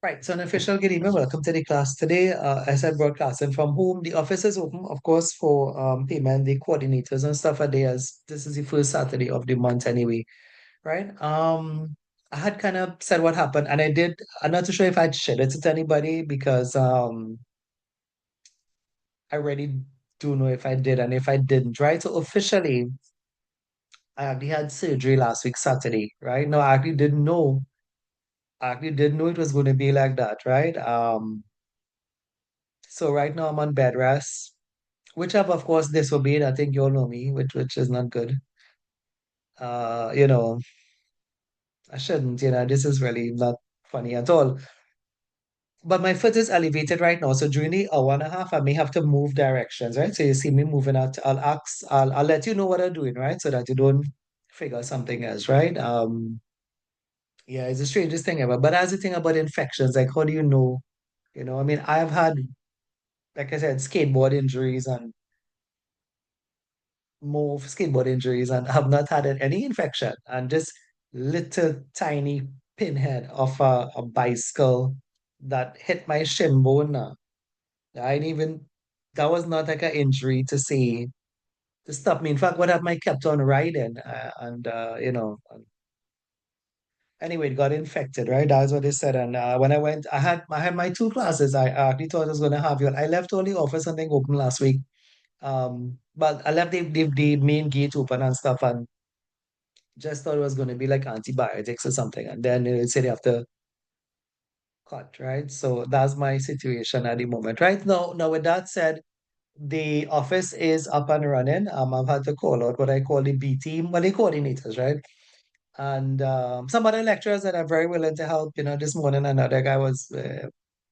Right, so an official good evening. Welcome to the class today. As I broadcasting from home, the office is open, of course, for payment. The coordinators and stuff are there. As this is the first Saturday of the month anyway, right? I had kind of said what happened, and I did. I'm not too sure if I'd shared it with anybody because I really do know if I did and if I didn't, right? So officially, I actually had surgery last week Saturday, right? No, I actually didn't know. I actually didn't know it was going to be like that, right? So right now I'm on bed rest, which I've of course disobeyed. I think you all know me, which is not good. Uh, you know, I shouldn't, this is really not funny at all. But my foot is elevated right now. So during the hour and a half, I may have to move directions, right? So you see me moving out, I'll let you know what I'm doing, right? So that you don't figure something else, right? Yeah, it's the strangest thing ever. But as the thing about infections, like how do you know? I mean, I've had, like I said, skateboard injuries and more skateboard injuries and have not had any infection. And this little tiny pinhead of a bicycle that hit my shin bone. I didn't even, that was not like an injury to say, to stop me. In fact, what happened, I kept on riding anyway, it got infected, right? That's what they said. And when I went, I had my two classes. I actually thought I was going to have you. I left all the office and thing open last week. But I left the main gate open and stuff, and just thought it was going to be like antibiotics or something. And then it said you have to cut, right? So that's my situation at the moment. Right now, with that said, the office is up and running. I've had to call out what I call the B team, well, the coordinators, right? And some other lecturers that are very willing to help. This morning another guy was,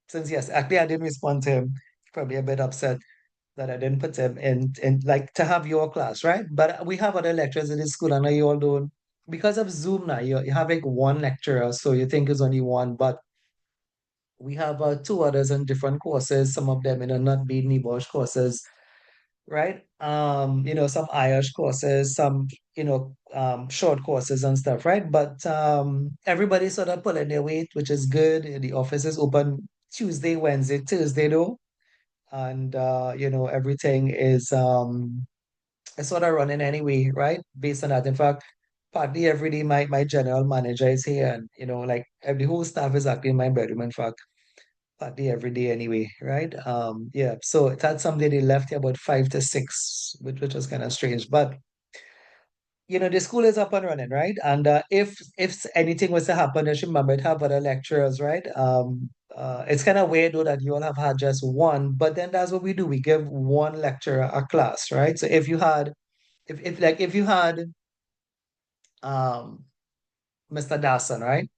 since yes, actually I didn't respond to him, probably a bit upset that I didn't put him in like to have your class, right? But we have other lecturers in the school. I know you all don't because of Zoom now. You have like one lecturer, so you think it's only one, but we have two others in different courses. Some of them, not being NEBOSH courses, right? Some Irish courses, some short courses and stuff, right? But everybody sort of pulling their weight, which is good. The office is open Tuesday, Wednesday, Thursday, though, and everything is sort of running anyway, right? Based on that. In fact, partly every day my general manager is here, and like the whole staff is actually in my bedroom. In fact, partly every day anyway, right? Yeah. So it had some day they left here about 5 to 6, which was kind of strange. But the school is up and running, right? And if anything was to happen, I should remember to have other lecturers, right? It's kind of weird though that you all have had just one, but then that's what we do. We give one lecturer a class, right? So if you had um Mr. Dawson, right?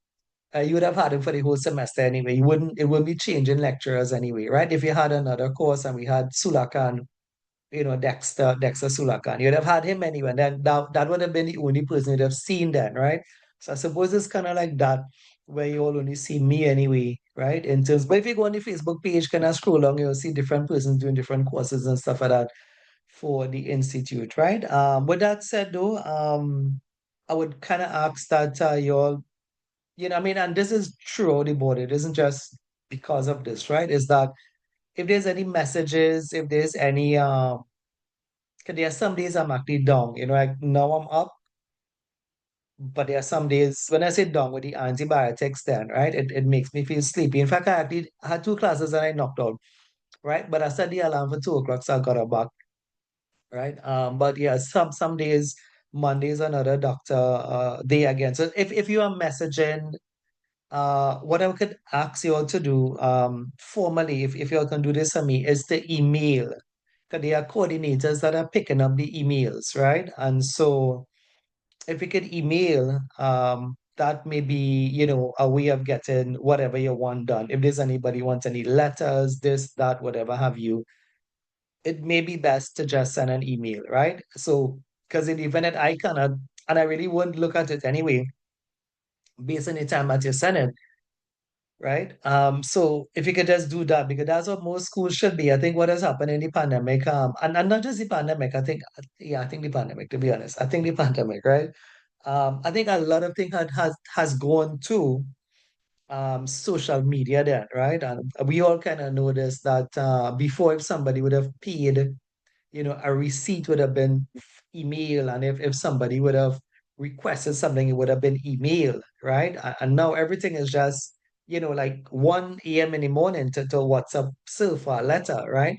You would have had him for the whole semester anyway. It wouldn't be changing lecturers anyway, right? If you had another course and we had Sulakan, Dexter Sulakan, you'd have had him anyway. And then that would have been the only person you'd have seen then, right? So I suppose it's kind of like that, where you all only see me anyway, right? But if you go on the Facebook page, kind of scroll along, you'll see different persons doing different courses and stuff like that for the institute, right? With that said, though, I would kind of ask that you all, I mean, and this is throughout the board. It isn't just because of this, right? Is that if there's any messages, if there's any 'cause there are some days I'm actually down, like now I'm up, but there are some days when I sit down with the antibiotics then, right? It makes me feel sleepy. In fact, I actually had two classes that I knocked out, right? But I set the alarm for 2 o'clock, so I got up back, right? But yeah, some days, Monday's another doctor day again. So if you are messaging, what I could ask you all to do formally, if you all can do this for me, is to email. Because there are coordinators that are picking up the emails, right? And so if you could email, that may be, a way of getting whatever you want done. If there's anybody wants any letters, this, that, whatever have you, it may be best to just send an email, right? So, because in the event that I cannot, and I really wouldn't look at it anyway, based on the time that you send it, right? So if you could just do that, because that's what most schools should be. I think what has happened in the pandemic, and not just the pandemic, I think the pandemic, to be honest, I think the pandemic, right? I think a lot of things has gone too. social media then, right? And we all kind of noticed that before, if somebody would have paid, a receipt would have been email, and if somebody would have requested something, it would have been email, right? And now everything is just, like 1 a.m. in the morning to WhatsApp surfer a letter, right?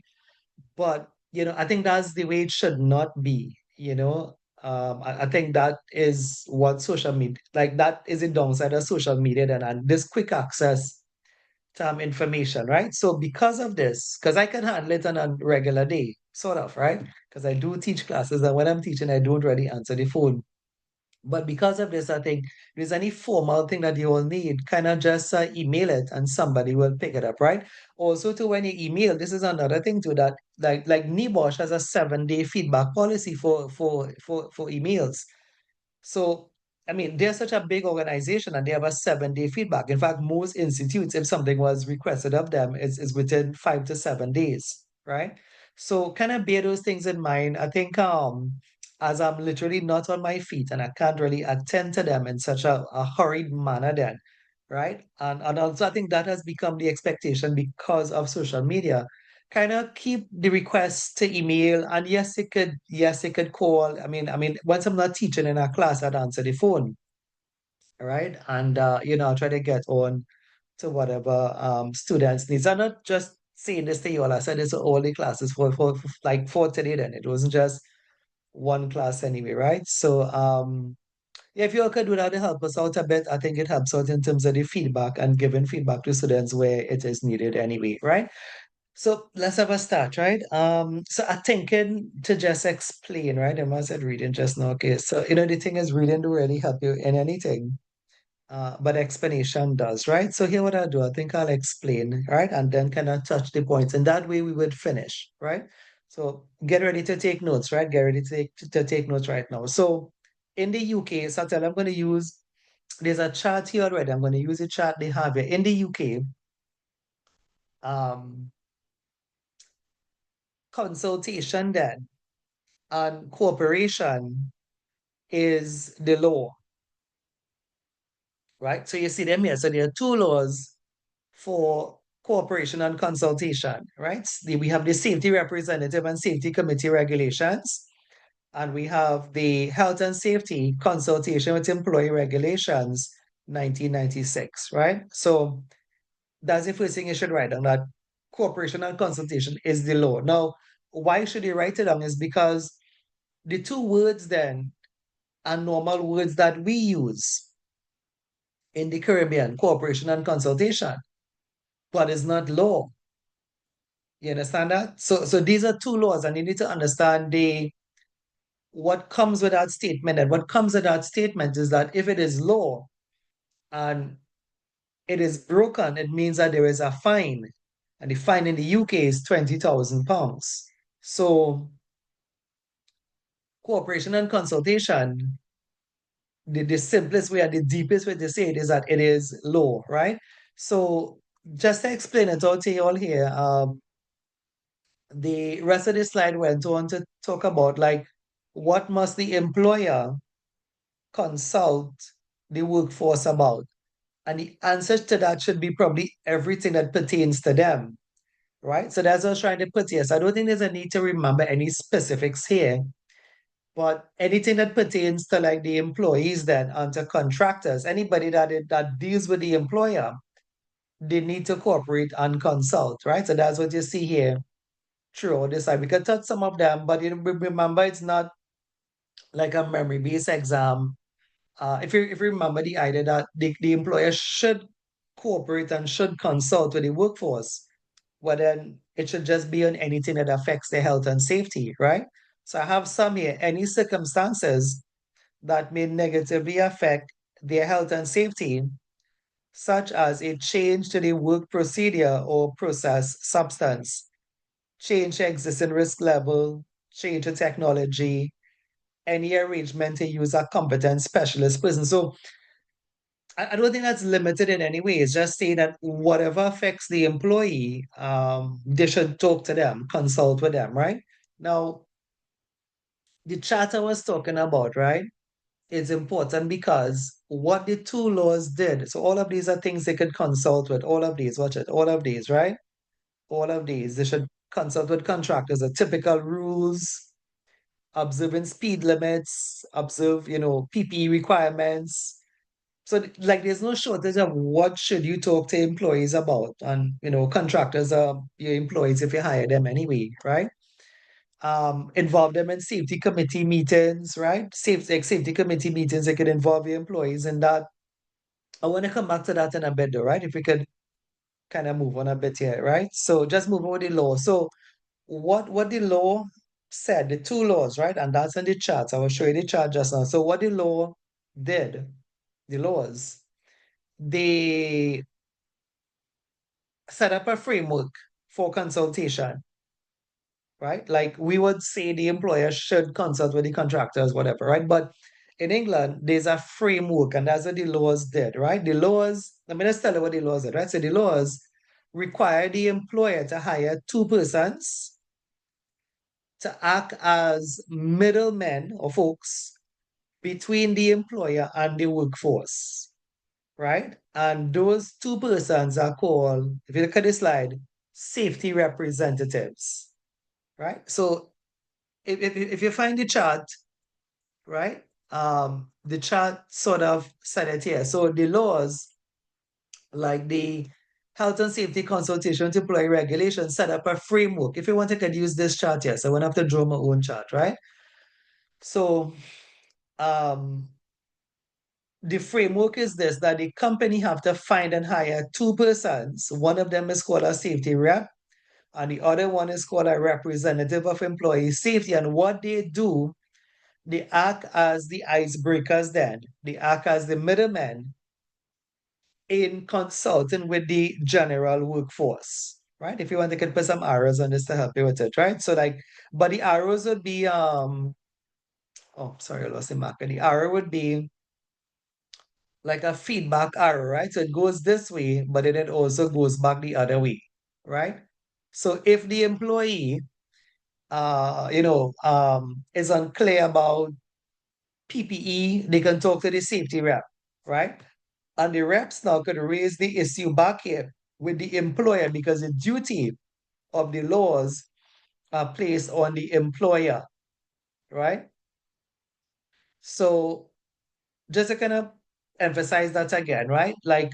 But, I think that's the way it should not be, I think that is what social media, like that is the downside of social media then, and this quick access to information, right? So because of this, because I can handle it on a regular day, sort of, right? Because I do teach classes, and when I'm teaching, I don't really answer the phone. But because of this, I think if there's any formal thing that you will need, kind of just email it and somebody will pick it up, right? Also, to when you email, this is another thing too that like Nibosh has a 7-day feedback policy for emails. So, I mean, they're such a big organization and they have a 7-day feedback. In fact, most institutes, if something was requested of them, is within 5 to 7 days, right? So kind of bear those things in mind. I think as I'm literally not on my feet and I can't really attend to them in such a hurried manner then, right? And also I think that has become the expectation because of social media. Kind of keep the requests to email, and yes it could call. I mean once I'm not teaching in a class, I'd answer the phone, right? And I'll try to get on to whatever students needs. I'm not just saying this to you all. I said this to all the classes for like for today then. It wasn't just one class anyway, right? So yeah, if you all could do that to help us out a bit, I think it helps out in terms of the feedback and giving feedback to students where it is needed anyway, right? So let's have a start, right? So I'm thinking to just explain, right? I said reading just now. Okay, so the thing is reading to really help you in anything. But explanation does, right? So here what I'll do, I think I'll explain, right? And then kind of touch the points. And that way we would finish, right? So get ready to take notes, right? Get ready to take notes right now. So in the UK, so I'm going to use, there's a chart here already. I'm going to use the chart they have here. In the UK, um, consultation then and cooperation is the law, right? So you see them here. So there are two laws for cooperation and consultation, right? We have the safety representative and safety committee regulations, and we have the health and safety consultation with employee regulations 1996, right? So that's the first thing you should write down, that cooperation and consultation is the law. Now, why should you write it down is because the two words then are normal words that we use in the Caribbean, cooperation and consultation, but it's not law. You understand that? So these are two laws, and you need to understand the what comes with that statement. And what comes with that statement is that if it is law and it is broken, it means that there is a fine. And the fine in the UK is £20,000. So cooperation and consultation, the simplest way and the deepest way to say it is that it is law, right? So just to explain it out to you all here, the rest of the slide went on to talk about like what must the employer consult the workforce about? And the answer to that should be probably everything that pertains to them, right? So that's what I was trying to put here. So I don't think there's a need to remember any specifics here, but anything that pertains to like the employees then and to contractors, anybody that deals with the employer, they need to cooperate and consult, right? So that's what you see here throughout this slide. We can touch some of them, but remember it's not like a memory-based exam. If you remember the idea that the employer should cooperate and should consult with the workforce, well then it should just be on anything that affects their health and safety, right? So I have some here. Any circumstances that may negatively affect their health and safety, such as a change to the work procedure or process substance, change to existing risk level, change to technology, any arrangement to use a competent specialist person. So I don't think that's limited in any way. It's just saying that whatever affects the employee, they should talk to them, consult with them, right? Now, the chart I was talking about, right? is important because what the two laws did, so all of these are things they could consult with, all of these, watch it, all of these, right? All of these, they should consult with contractors, the typical rules, observing speed limits, observe, PPE requirements. So like there's no shortage of what should you talk to employees about. And contractors are your employees if you hire them anyway, right? Involve them in safety committee meetings, right? Safety committee meetings, they could involve your employees in that. I want to come back to that in a bit though, right? If we could kind of move on a bit here, right? So just move on with the law. So what the law said, the two laws, right? And that's in the charts. I will show you the chart just now. So what the law did, the laws, they set up a framework for consultation, right? Like we would say the employer should consult with the contractors, whatever, right? But in England, there's a framework, and that's what the laws did, right? The laws, let me just tell you what the laws did, right? So the laws require the employer to hire two persons to act as middlemen or folks between the employer and the workforce, right? And those two persons are called, if you look at the slide, safety representatives, right? So if you find the chart, right? The chart sort of said it here. So the laws, like the health and safety consultation to employee regulations, set up a framework. If you want, I could use this chart here. So I won't have to draw my own chart, right? So um, the framework is this, that the company have to find and hire two persons. One of them is called a safety rep, and the other one is called a representative of employee safety. And what they do, they act as the icebreakers then. They act as the middlemen in consulting with the general workforce, right? If you want, they can put some arrows on this to help you with it, right? So like, but the arrows would be, oh, sorry, I lost the marker. The arrow would be like a feedback arrow, right? So it goes this way, but then it also goes back the other way, right? So if the employee, is unclear about PPE, they can talk to the safety rep, right? And the reps now could raise the issue back here with the employer because the duty of the laws are placed on the employer, right? So just to kind of emphasize that again, right? Like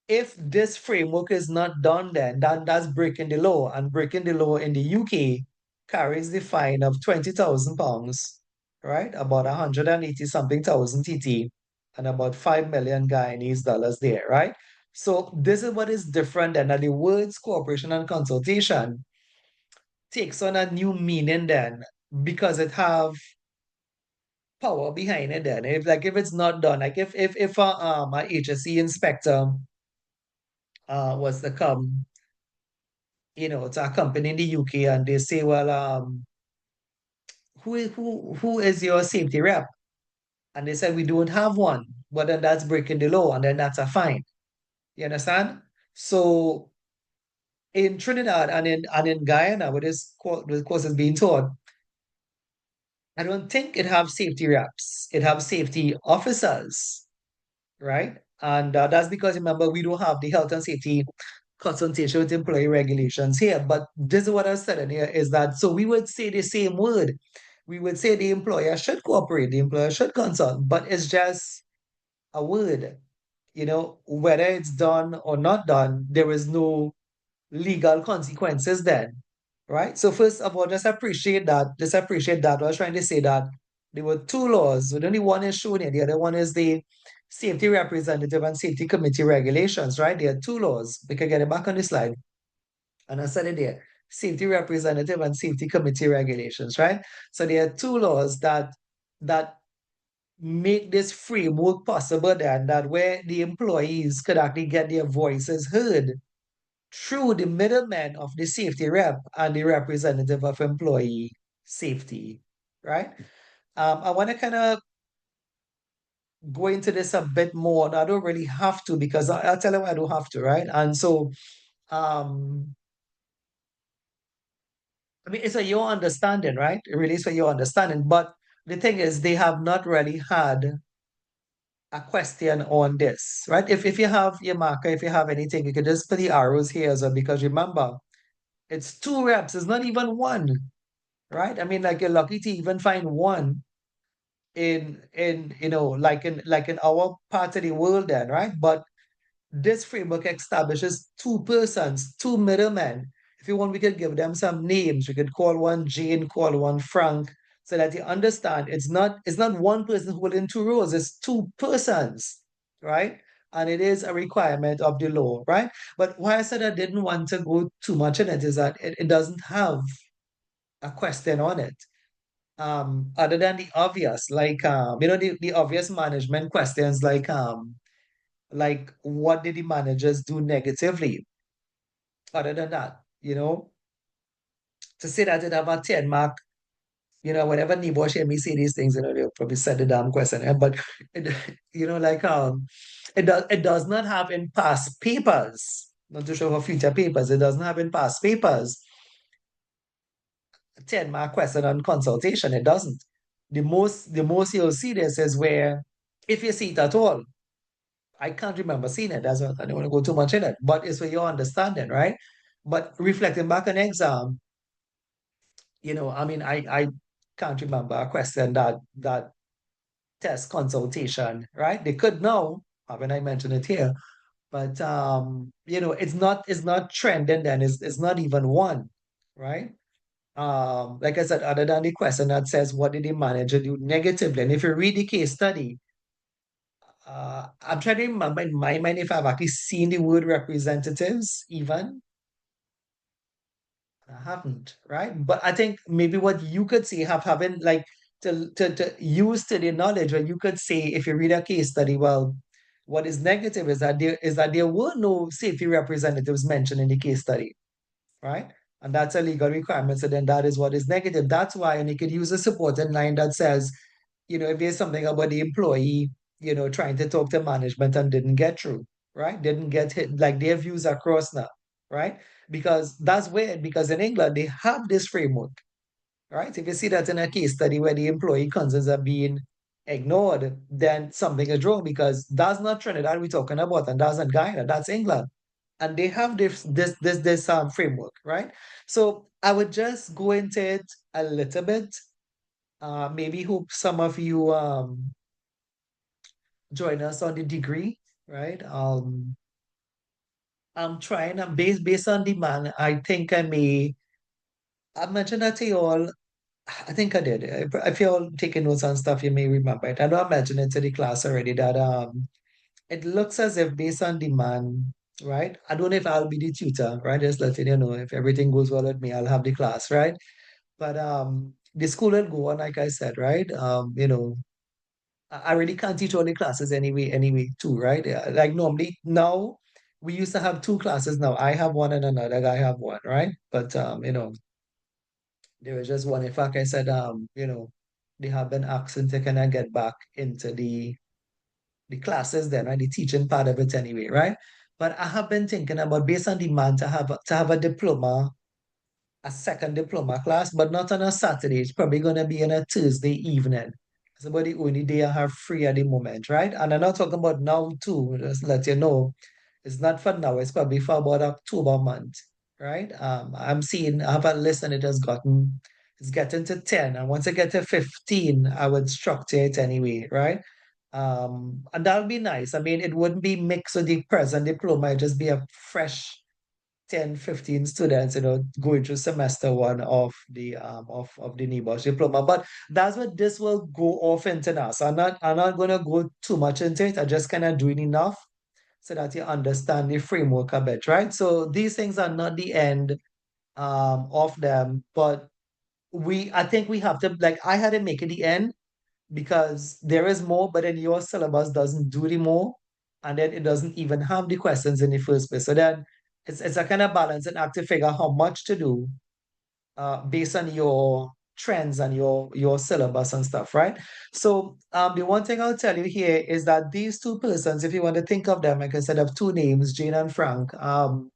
if this framework is not done, then that's breaking the law. And breaking the law in the UK carries the fine of £20,000, right? About 180 something thousand TT and about 5 million Guyanese dollars there, right? So this is what is different than that the words cooperation and consultation takes on a new meaning then because it have power behind it then. If it's not done, like if a HSE inspector was to come to a company in the UK and they say, well, who is your safety rep? And they said, we don't have one, but then that's breaking the law and then that's a fine. You understand? So in Trinidad and in Guyana, where this course is being taught, I don't think it have safety reps. It have safety officers, right? And that's because remember we don't have the health and safety consultation with employee regulations here. But this is what I said in here is that so we would say the same word. We would say the employer should cooperate, the employer should consult, but it's just a word. Whether it's done or not done, there is no legal consequences then, right? So first of all, just appreciate that. Just appreciate that. I was trying to say that there were two laws. So the only one is shown here. The other one is the safety representative and safety committee regulations, right? There are two laws. We can get it back on the slide. And I said it there. Safety representative and safety committee regulations, right? So there are two laws that make this framework possible then that where the employees could actually get their voices heard through the middleman of the safety rep and the representative of employee safety, right? I want to kind of go into this a bit more. And I don't really have to because I'll tell you why I don't have to, right? And so, um, I mean, it's for your understanding, right? It really is for your understanding. But the thing is, they have not really had a question on this, right? If you have your marker, if you have anything, you can just put the arrows here. So because remember, it's two reps, it's not even one, right? I mean, like you're lucky to even find one in like in our part of the world then, right? But this framework establishes two persons, two middlemen. If you want, we could give them some names. We could call one Jane, call one Frank, so that you understand it's not one person holding two roles, it's two persons, right? And it is a requirement of the law, right? But why I said I didn't want to go too much in it is that it doesn't have a question on it. Other than the obvious, like the obvious management questions like what did the managers do negatively? Other than that, to say that it have a 10 mark, whenever Nibosh hear me say these things, they'll probably set the damn question. But it, like it does not have in past papers, not to show for future papers, it doesn't have in past papers a 10 mark question on consultation. It doesn't. The most you'll see this is where if you see it at all, I can't remember seeing it. That's what I don't want to go too much in it, but it's for your understanding, right? But reflecting back on exam, I mean, I can't remember a question that test consultation, right? They could know, when I mention it here, but it's not trending then, it's not even one, right? Like I said, other than the question that says what did the manager do negatively, and if you read the case study, I'm trying to remember in my mind if I've actually seen the word representatives even. I haven't, right? But I think maybe what you could say having like to use to the knowledge, where you could say if you read a case study, well, what is negative is that there were no safety representatives mentioned in the case study, right? And that's a legal requirement. So then that is what is negative. That's why, and you could use a supporting line that says, if there's something about the employee, trying to talk to management and didn't get through, right? Didn't get hit, like their views are crossed now, right? Because that's weird, because in England, they have this framework, right? If you see that in a case study where the employee concerns are being ignored, then something is wrong, because that's not Trinidad we're talking about, and that's not Guyana, that's England. And they have this framework, right? So I would just go into it a little bit. Maybe hope some of you join us on the degree, right? I'm trying, based on demand, I think I mentioned that to you all. I think I did. If you're all taking notes on stuff, you may remember it. I know I mentioned it to the class already that it looks as if based on demand, right? I don't know if I'll be the tutor, right? Just letting you know, if everything goes well with me, I'll have the class, right? But the school will go on, like I said, right? I really can't teach all the classes anyway, too, right? Yeah, like normally now we used to have two classes. Now I have one and another guy have one, right? But there was just one. In fact, I said, they have been asking to kind of get back into the classes then, right? The teaching part of it anyway, right? But I have been thinking about, based on demand, to have a diploma, a second diploma class, but not on a Saturday. It's probably gonna be on a Thursday evening. It's about the only day I have free at the moment, right? And I'm not talking about now too, just let you know. It's not for now, it's probably for about October month, right? I have a list and it's getting to 10. And once I get to 15, I would structure it anyway, right? And that would be nice. I mean, it wouldn't be mixed with the present diploma, it'd just be a fresh 10, 15 students, going through semester one of the NEBOSH diploma. But that's what this will go off into now. So I'm not gonna go too much into it. I just kind of doing enough so that you understand the framework a bit, right? So these things are not the end of them, but I think we have to, like, I had to make it the end because there is more, but then your syllabus doesn't do the more, and then it doesn't even have the questions in the first place. So then it's a kind of balancing act to figure how much to do based on your trends and your syllabus and stuff, right? So the one thing I'll tell you here is that these two persons, if you want to think of them, like I said, of two names, Jane and Frank, of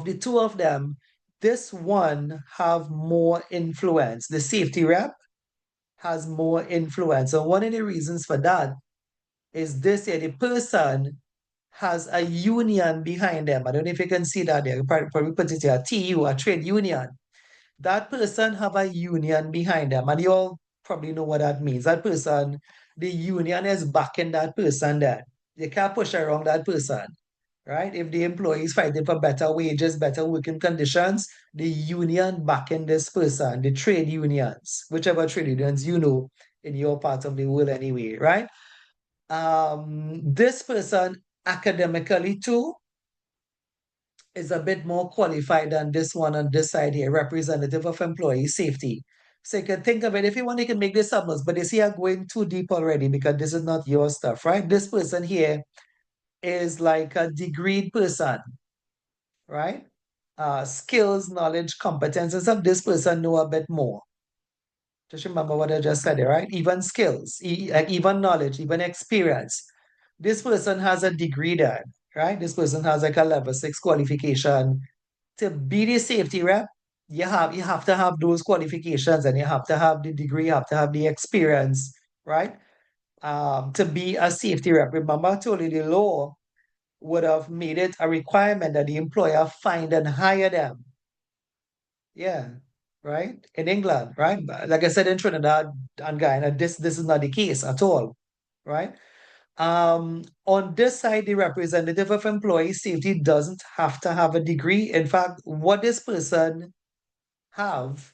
the two of them, this one have more influence, the safety rep, has more influence. And one of the reasons for that is this here, the person has a union behind them. I don't know if you can see that there. Probably put it here, a TU, a trade union. That person have a union behind them. And you all probably know what that means. That person, the union is backing that person there. You can't push around that person, right? If the employee is fighting for better wages, better working conditions, the union backing this person, the trade unions, whichever trade unions you know in your part of the world anyway, right? This person academically too is a bit more qualified than this one on this side here, representative of employee safety. So you can think of it, if you want, you can make this submits, but you see, I'm going too deep already because this is not your stuff, right? This person here is like a degreed person, right? Skills, knowledge, competences of this person know a bit more. Just remember what I just said, right? Even skills, like even knowledge, even experience. This person has a degree there, right? This person has like a level 6 qualification. To be the safety rep, you have to have those qualifications and you have to have the degree, you have to have the experience, right? To be a safety rep. Remember, I told you the law would have made it a requirement that the employer find and hire them. Yeah, right? In England, right? But like I said, in Trinidad and Guyana, this is not the case at all, right? On this side, the representative of employee safety doesn't have to have a degree. In fact, what this person have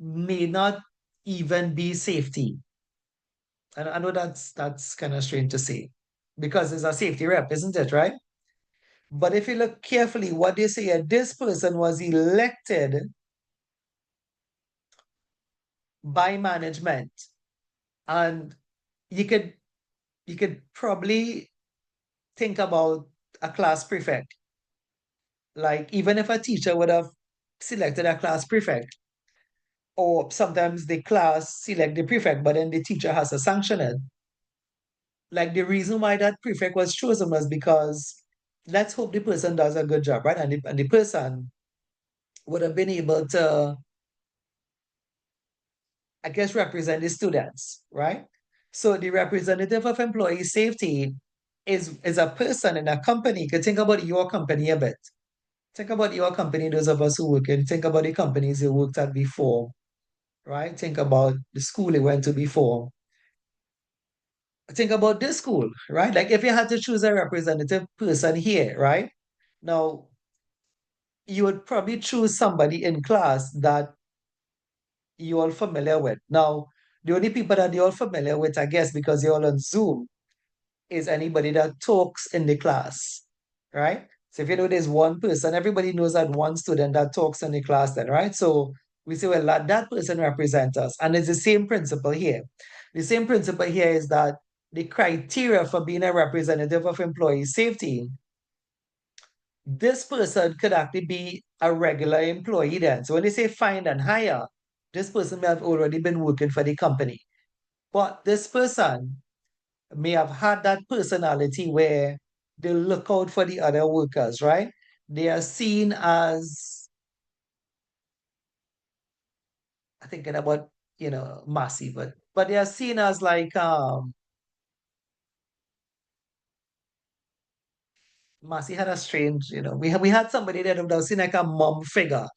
may not even be safety. And I know that's kind of strange to say because it's a safety rep, isn't it, right? But if you look carefully, what they say, this person was elected by management, and you could you could probably think about a class prefect. Like even if a teacher would have selected a class prefect, or sometimes the class select the prefect, but then the teacher has to sanction it. Like the reason why that prefect was chosen was because let's hope the person does a good job, right? And the person would have been able to, I guess, represent the students, right? So the representative of employee safety is a person in a company. You can think about your company a bit. Think about your company, those of us who work in, think about the companies you worked at before, right? Think about the school you went to before. Think about this school, right? Like if you had to choose a representative person here, right? Now, you would probably choose somebody in class that you're all familiar with. Now, the only people that you're all familiar with, I guess, because you're all on Zoom, is anybody that talks in the class, right? So if you know there's one person, everybody knows that one student that talks in the class then, right? So we say, well, that person represents us. And it's the same principle here. The same principle here is that the criteria for being a representative of employee safety, this person could actually be a regular employee then. So when they say find and hire, this person may have already been working for the company. But this person may have had that personality where they look out for the other workers, right? They are seen as, I thinking about, Massey, but they are seen as like Massey had a strange, we had somebody that was seen like a mom figure,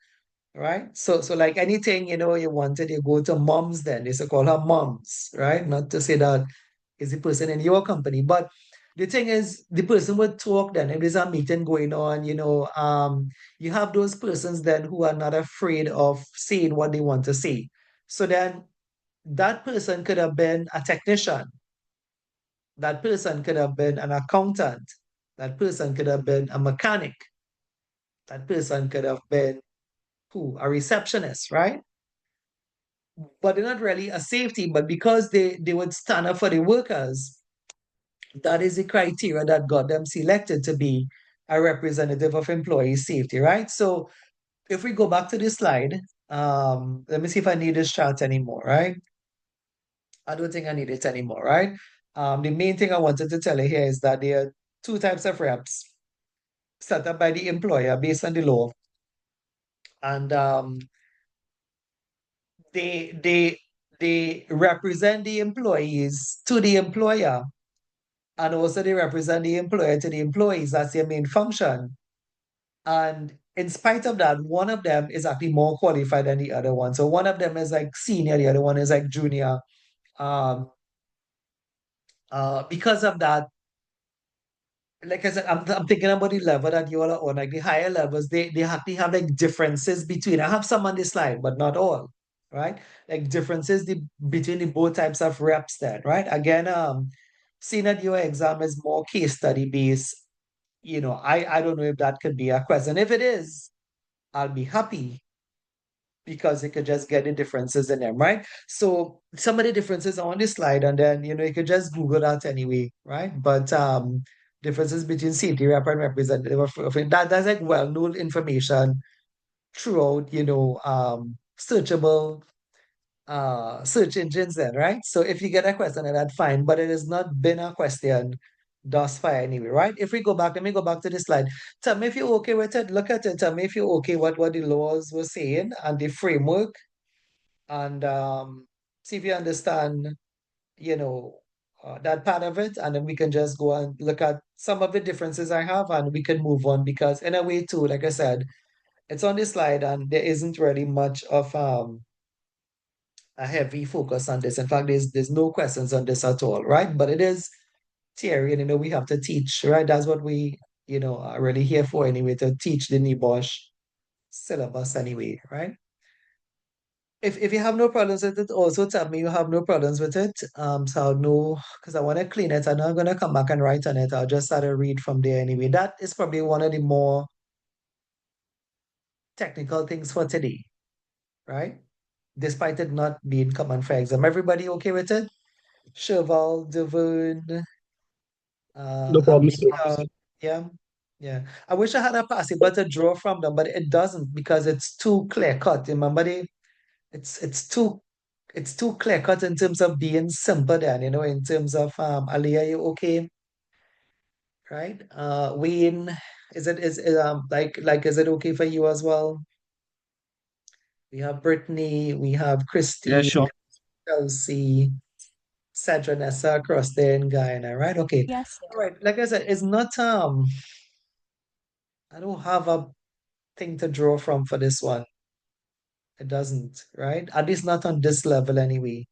right? So like anything, you wanted, you go to moms then. They used to call her moms, right? Not to say that is the person in your company. But the thing is, the person would talk then. If there's a meeting going on, you have those persons then who are not afraid of saying what they want to say. So then that person could have been a technician. That person could have been an accountant. That person could have been a mechanic. That person could have been who? A receptionist, right? But they're not really a safety, but because they would stand up for the workers, that is the criteria that got them selected to be a representative of employee safety, right? So if we go back to this slide, let me see if I need this chart anymore, right? I don't think I need it anymore, right? The main thing I wanted to tell you here is that there are two types of reps set up by the employer based on the law. And they they represent the employees to the employer, and also they represent the employer to the employees. That's their main function. And in spite of that, one of them is actually more qualified than the other one. So one of them is like senior, the other one is like junior. Um, because of that, like I said, I'm thinking about the level that you all are on, like the higher levels, they actually have like differences between. I have some on this slide, but not all, right? Like differences between the both types of reps then, right? Again, seeing that your exam is more case study based, I don't know if that could be a question. If it is, I'll be happy because you could just get the differences in them, right? So some of the differences are on this slide, and then you could just Google that anyway, right? But differences between safety rep and representative that's like well-known information throughout, searchable search engines then, right? So if you get a question like that, fine, but it has not been a question thus far anyway, right? If we go back, let me go back to this slide. Tell me if you're okay with it. Look at it. Tell me if you're okay with what the laws were saying and the framework, and see if you understand, you know, that part of it. And then we can just go and look at some of the differences I have, and we can move on because in a way too, like I said, it's on this slide and there isn't really much of a heavy focus on this. In fact, there's no questions on this at all, right? But it is theory, and we have to teach, right? That's what we, are really here for anyway, to teach the NEBOSH syllabus anyway, right? If you have no problems with it, also tell me you have no problems with it. So I'll know because I want to clean it. I'm not gonna come back and write on it. I'll just start to read from there anyway. That is probably one of the more technical things for today, right? Despite it not being common for exam. Everybody okay with it? Cheval, Devon, No problem, sir. Hamika, yeah, yeah. I wish I had a possible to draw from them, but it doesn't because it's too clear cut. Remember, it's too clear cut in terms of being simple. Then in terms of Aliyah, you okay, right? Wayne, like is it okay for you as well? We have Brittany, we have Yeah, Christy, sure. Chelsea, Sadranessa across there in Guyana, right? Okay. Yes, sir. All right. Like I said, it's not I don't have a thing to draw from for this one. It doesn't, right? At least not on this level anyway.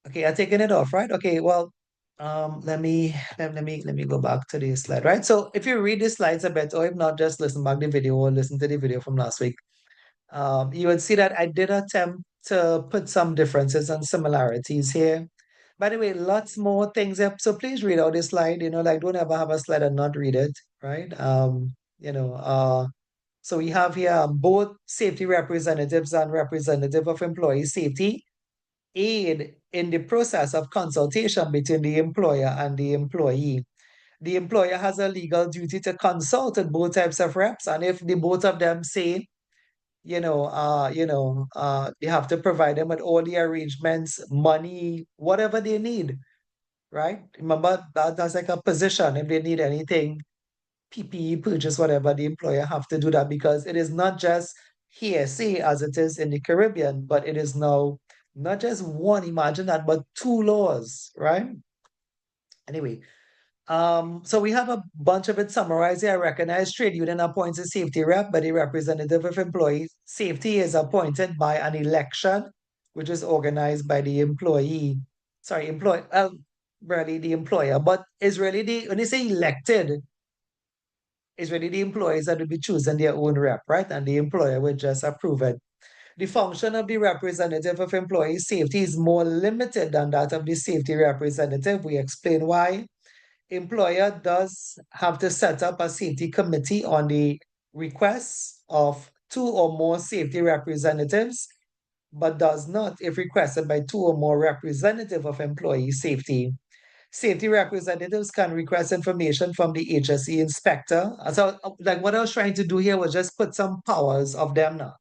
Okay, I'm taking it off, right? Okay, well, let me go back to the slide, right? So if you read the slides a bit, or if not, just listen back the video or listen to the video from last week. You would see that I did attempt to put some differences and similarities here. By the way, lots more things up. So please read out this slide, like don't ever have a slide and not read it, right? So we have here both safety representatives and representative of employee safety aid in the process of consultation between the employer and the employee. The employer has a legal duty to consult with both types of reps, and if the both of them say, they have to provide them with all the arrangements, money, whatever they need, right? Remember that's like a position. If they need anything, PPE purchase, whatever, the employer have to do that because it is not just hearsay as it is in the Caribbean, but it is now not just one, imagine that, but two laws, right? Anyway, so we have a bunch of it summarized here. I recognize trade union appoints a safety rep, but the representative of employee safety is appointed by an election, which is organized by the employee. Sorry, really the employer, but is really when you say elected, it's really the employees that will be choosing their own rep, right? And the employer will just approve it. The function of the representative of employee safety is more limited than that of the safety representative. We explain why. Employer does have to set up a safety committee on the request of two or more safety representatives, but does not if requested by two or more representative of employee safety. Safety representatives can request information from the HSE inspector. So, like what I was trying to do here was just put some powers of them now.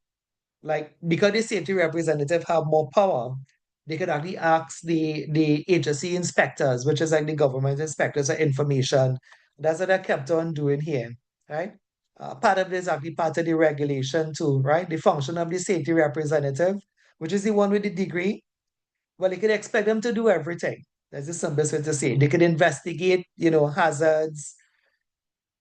Like because the safety representative have more power, they could actually ask the HSE inspectors, which is like the government inspectors, for information. That's what I kept on doing here, right? Part of this is actually part of the regulation too, right? The function of the safety representative which is the one with the degree, well, you could expect them to do everything. That's the simplest way to say it. They could investigate, hazards.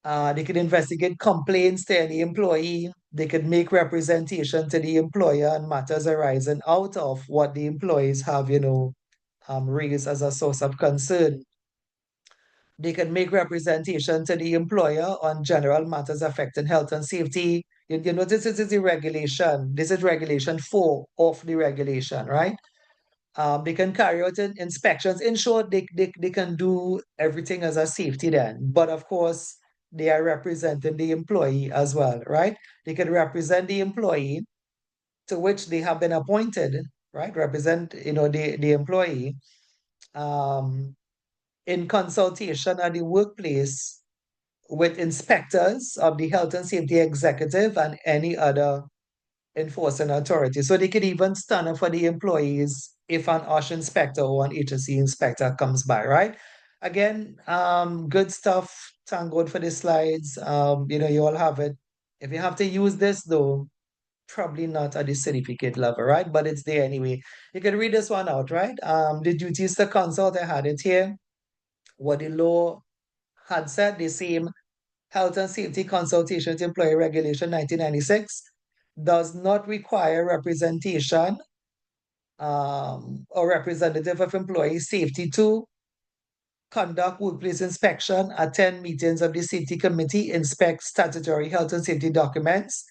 They could investigate complaints to any employee. They could make representation to the employer on matters arising out of what the employees have, raised as a source of concern. They can make representation to the employer on general matters affecting health and safety. This is the regulation. This is regulation 4 of the regulation, right? They can carry out inspections. In short, they can do everything as a safety then. But of course, they are representing the employee as well, right? They can represent the employee to which they have been appointed, right? Represent, the employee um, in consultation at the workplace with inspectors of the health and safety executive and any other enforcing authority. So they could even stand up for the employees if an OSH inspector or an HSE inspector comes by, right? Again, good stuff. Thank God for the slides. You all have it. If you have to use this though, probably not at the certificate level, right? But it's there anyway. You can read this one out, right? The duties to consult, I had it here. What the law had said, the same Health and Safety Consultation to Employee Regulation 1996 does not require representation or representative of employee safety to conduct workplace inspection, attend meetings of the safety committee, inspect statutory health and safety documents.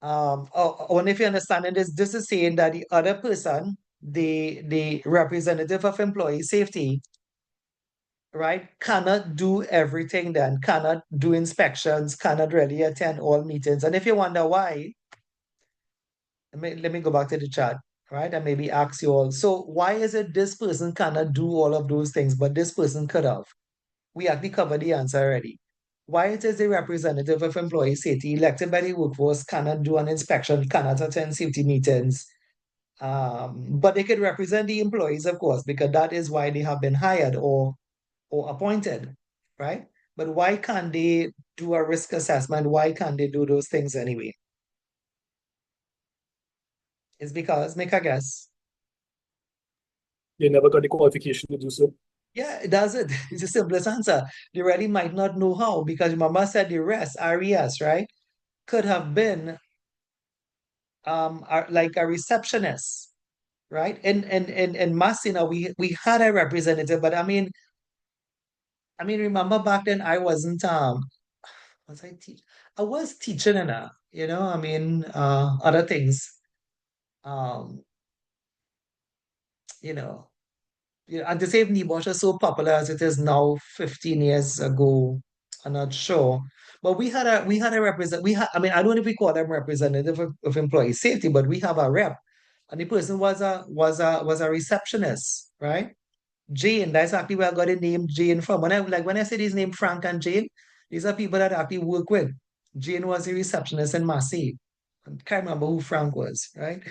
Only if you understand it, this is saying that the other person, the representative of employee safety, right, cannot do everything then, cannot do inspections, cannot really attend all meetings. And if you wonder why, let me go back to the chat, right? And maybe ask you all. So why is it this person cannot do all of those things, but this person could have? We actually covered the answer already. Why it is a representative of employee safety elected by the workforce cannot do an inspection, cannot attend safety meetings. But they could represent the employees, of course, because that is why they have been hired or appointed, right? But why can't they do a risk assessment? Why can't they do those things anyway? It's because, make a guess. They never got the qualification to do so. Yeah, it does it. It's the simplest answer. They really might not know how because Mama said the rest, RES, right? Could have been like a receptionist, right? In Masina, we had a representative, but I mean, remember back then I wasn't was I teach? I was teaching in other things. Um, you know, and to say if Nibosh is so popular as it is now 15 years ago, I'm not sure. But we had a represent we had I mean I don't know if we call them representative of employee safety, but we have a rep. And the person was a receptionist, right? Jane, that's actually where I got the name Jane from. When I say his name Frank and Jane, these are people that I actually work with. Jane was a receptionist in Massey. I can't remember who Frank was, right?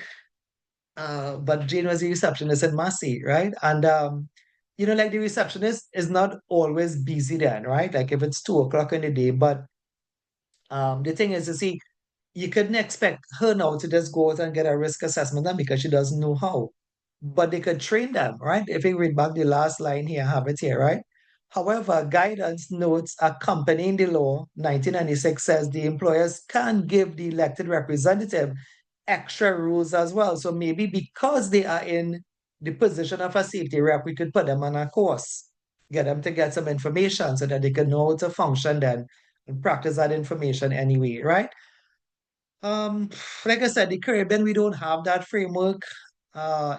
But Jane was the receptionist in Massey, right? And like the receptionist is not always busy then, right? Like if it's 2 o'clock in the day. But the thing is, you see, you couldn't expect her now to just go out and get a risk assessment done because she doesn't know how. But they could train them, right? If you read back the last line here, I have it here, right? However, guidance notes accompanying the law 1996 says the employers can give the elected representative extra rules as well. So maybe because they are in the position of a safety rep, we could put them on a course, get them to get some information so that they can know how to function then and practice that information anyway, right? Um, like I said, the Caribbean, we don't have that framework,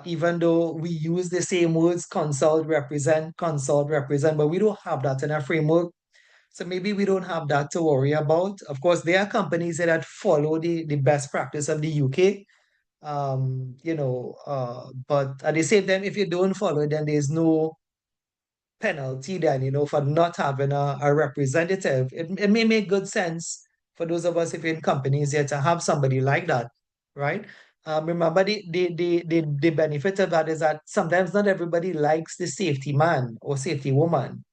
even though we use the same words, consult, represent, but we don't have that in our framework. So maybe we don't have that to worry about. Of course, there are companies that follow the best practice of the UK. But at the same time, if you don't follow it, then there's no penalty then, for not having a representative. It may make good sense for those of us if you're in companies here to have somebody like that, right? Remember the benefit of that is that sometimes not everybody likes the safety man or safety woman.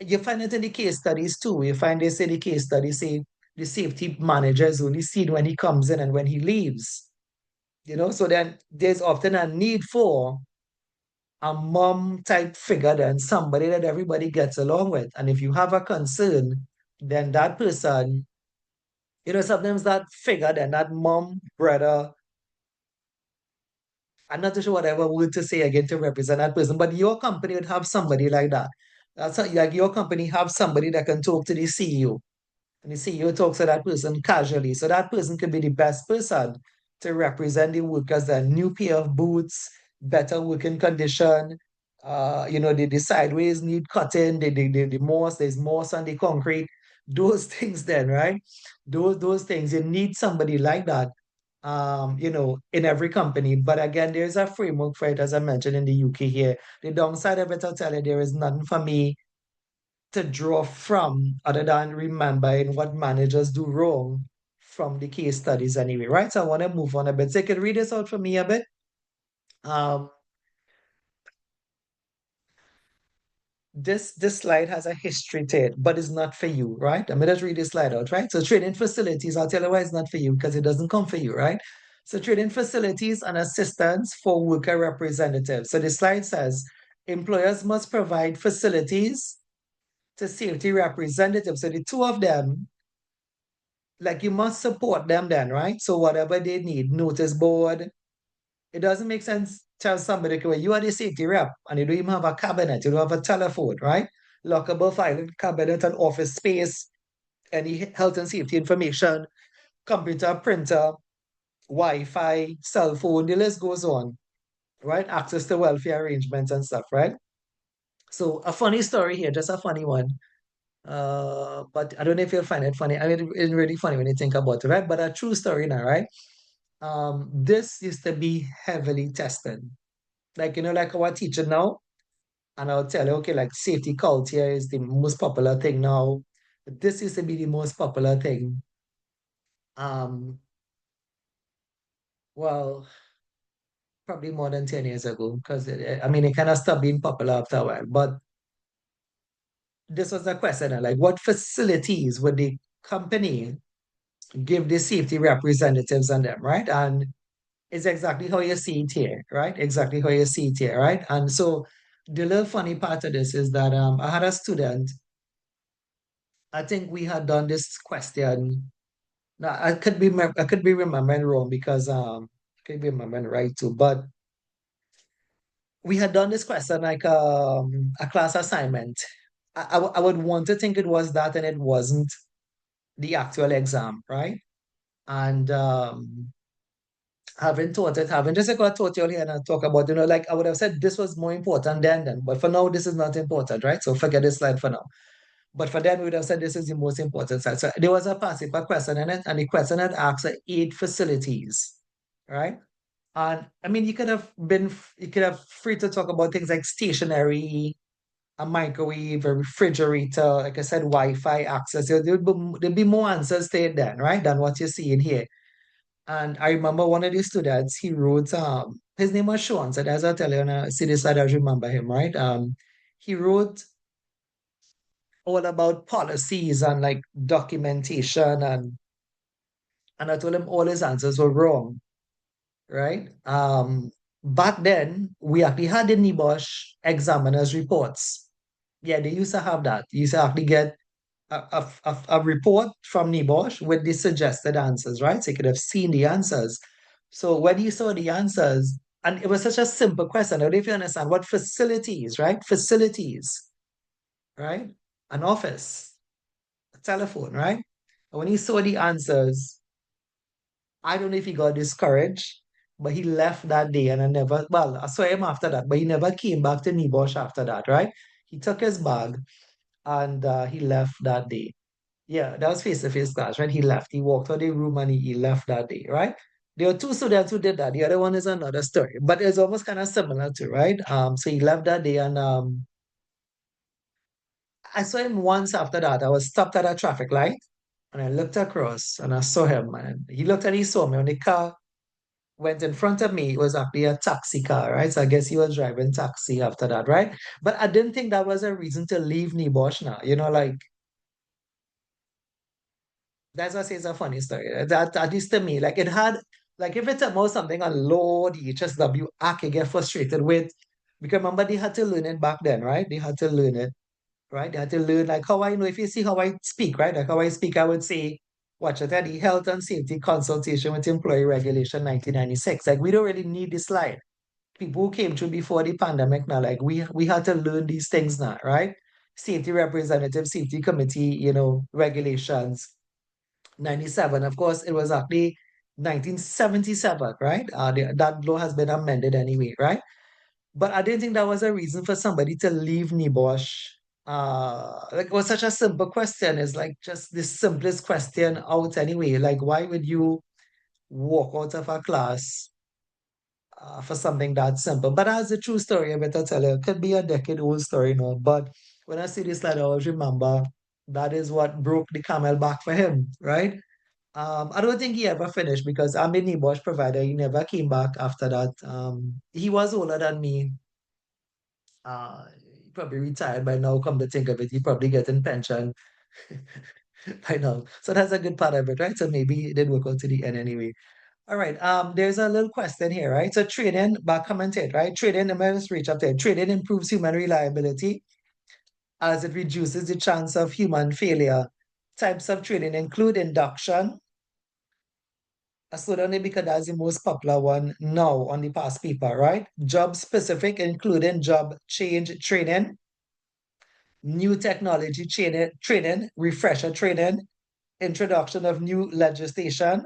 You find it in the case studies too. You find they say the case studies say the safety manager is only seen when he comes in and when he leaves. So then there's often a need for a mom type figure, then somebody that everybody gets along with. And if you have a concern, then that person, sometimes that figure, then that mom, brother, I'm not too sure whatever word to say again to represent that person, but your company would have somebody like that. Like your company have somebody that can talk to the CEO, and the CEO talks to that person casually. So that person could be the best person to represent the workers, a new pair of boots, better working condition. The sideways need cutting, the moss, there's moss on the concrete. Those things then, right? Those things, you need somebody like that in every company. But again, there's a framework for it, as I mentioned in the UK here. The downside of it, I'll tell you, there is nothing for me to draw from other than remembering what managers do wrong from the case studies anyway, right? So I want to move on a bit. So you can read this out for me a bit. Um, this slide has a history to it, but it's not for you, right? I'm gonna just read this slide out, right? So training facilities, I'll tell you why it's not for you, because it doesn't come for you, right? So training facilities and assistance for worker representatives. So the slide says employers must provide facilities to safety representatives. So the two of them, like you must support them then, right? So whatever they need, notice board. It doesn't make sense tell somebody, okay, well, you are the safety rep and you don't even have a cabinet, you don't have a telephone, right? Lockable filing cabinet and office space, any health and safety information, computer, printer, Wi-Fi, cell phone, the list goes on, right? Access to welfare arrangements and stuff, right? So a funny story here, just a funny one. But I don't know if you'll find it funny. I mean, it's really funny when you think about it, right? But a true story now, right? This used to be heavily tested. Like, like our teacher now, and I'll tell you, okay, like safety culture is the most popular thing now. But this used to be the most popular thing. Um, well, probably more than 10 years ago, because I mean, it kind of stopped being popular after a while. But this was the question, like, what facilities would the company give the safety representatives on them, right? And it's exactly how you see it here, right? Exactly how you see it here, right? And so the little funny part of this is that I had a student, I think we had done this question. Now I could be remembering wrong because I could be remembering right too, but we had done this question like a class assignment. I would want to think it was that and it wasn't the actual exam, right? And having taught it, having just like what I taught you here and I talk about, like I would have said this was more important then, but for now, this is not important, right? So forget this slide for now. But for then, we would have said this is the most important slide. So there was a passive question in it, and the question had asked 8 facilities, right? And I mean, you could have free to talk about things like stationery, a microwave, a refrigerator, like I said, Wi-Fi access. There'd be more answers to it then, right? Than what you see in here. And I remember one of the students, he wrote, his name was Sean. So as I tell you, and I see this, I don't remember him, right? He wrote all about policies and like documentation and I told him all his answers were wrong, right? Back then we actually had the NIBOSH examiners reports. Yeah, they used to have that. You used to actually get a report from NIBOSH with the suggested answers, right? So you could have seen the answers. So when you saw the answers, and it was such a simple question, I don't know if you understand what facilities, right? Facilities, right? An office, a telephone, right? And when he saw the answers, I don't know if he got discouraged, but he left that day and I never, well, I saw him after that, but he never came back to Nibosh after that, right? He took his bag and he left that day. Yeah, that was face-to-face class, right? He left. He walked out of the room and he left that day, right? There were two students who did that. The other one is another story, but it's almost kind of similar too, right? So he left that day and I saw him once after that. I was stopped at a traffic light and I looked across and I saw him and he looked and he saw me when the car went in front of me. It was actually a taxi car, right? So I guess he was driving taxi after that, right? But I didn't think that was a reason to leave Nibosh now. Like that's what I say it's a funny story. That at least to me, like it had Like if it's about something on low the HSW, I can get frustrated with because remember they had to learn it back then, right? They had to learn it, right? They had to learn like how I know if you see how I speak, right? Like how I speak, I would say, watch it, the health and safety consultation with employee regulation 1996. Like we don't really need this slide. People who came through before the pandemic now, like we had to learn these things now, right? Safety representative, safety committee, regulations 97. Of course, it was actually 1977, right? That law has been amended anyway, right? But I didn't think that was a reason for somebody to leave Nibosh. Like it was such a simple question. It's like just the simplest question out anyway. Like, why would you walk out of a class for something that simple? But that's a true story. I better tell you. It could be a decade-old story now. But when I see this slide, I always remember that is what broke the camel back for him, right? I don't think he ever finished because I'm a Bosch provider. He never came back after that. He was older than me. He probably retired by now. Come to think of it, he probably getting pension by now. So that's a good part of it, right? So maybe it did work out to the end anyway. All right. There's a little question here, right? So trading, back commented, right? Trading, let me just reach up there. Trading improves human reliability as it reduces the chance of human failure. Types of trading include induction. I slowed down it because that's the most popular one now on the past paper, right? Job specific, including job change training, new technology training, refresher training, introduction of new legislation,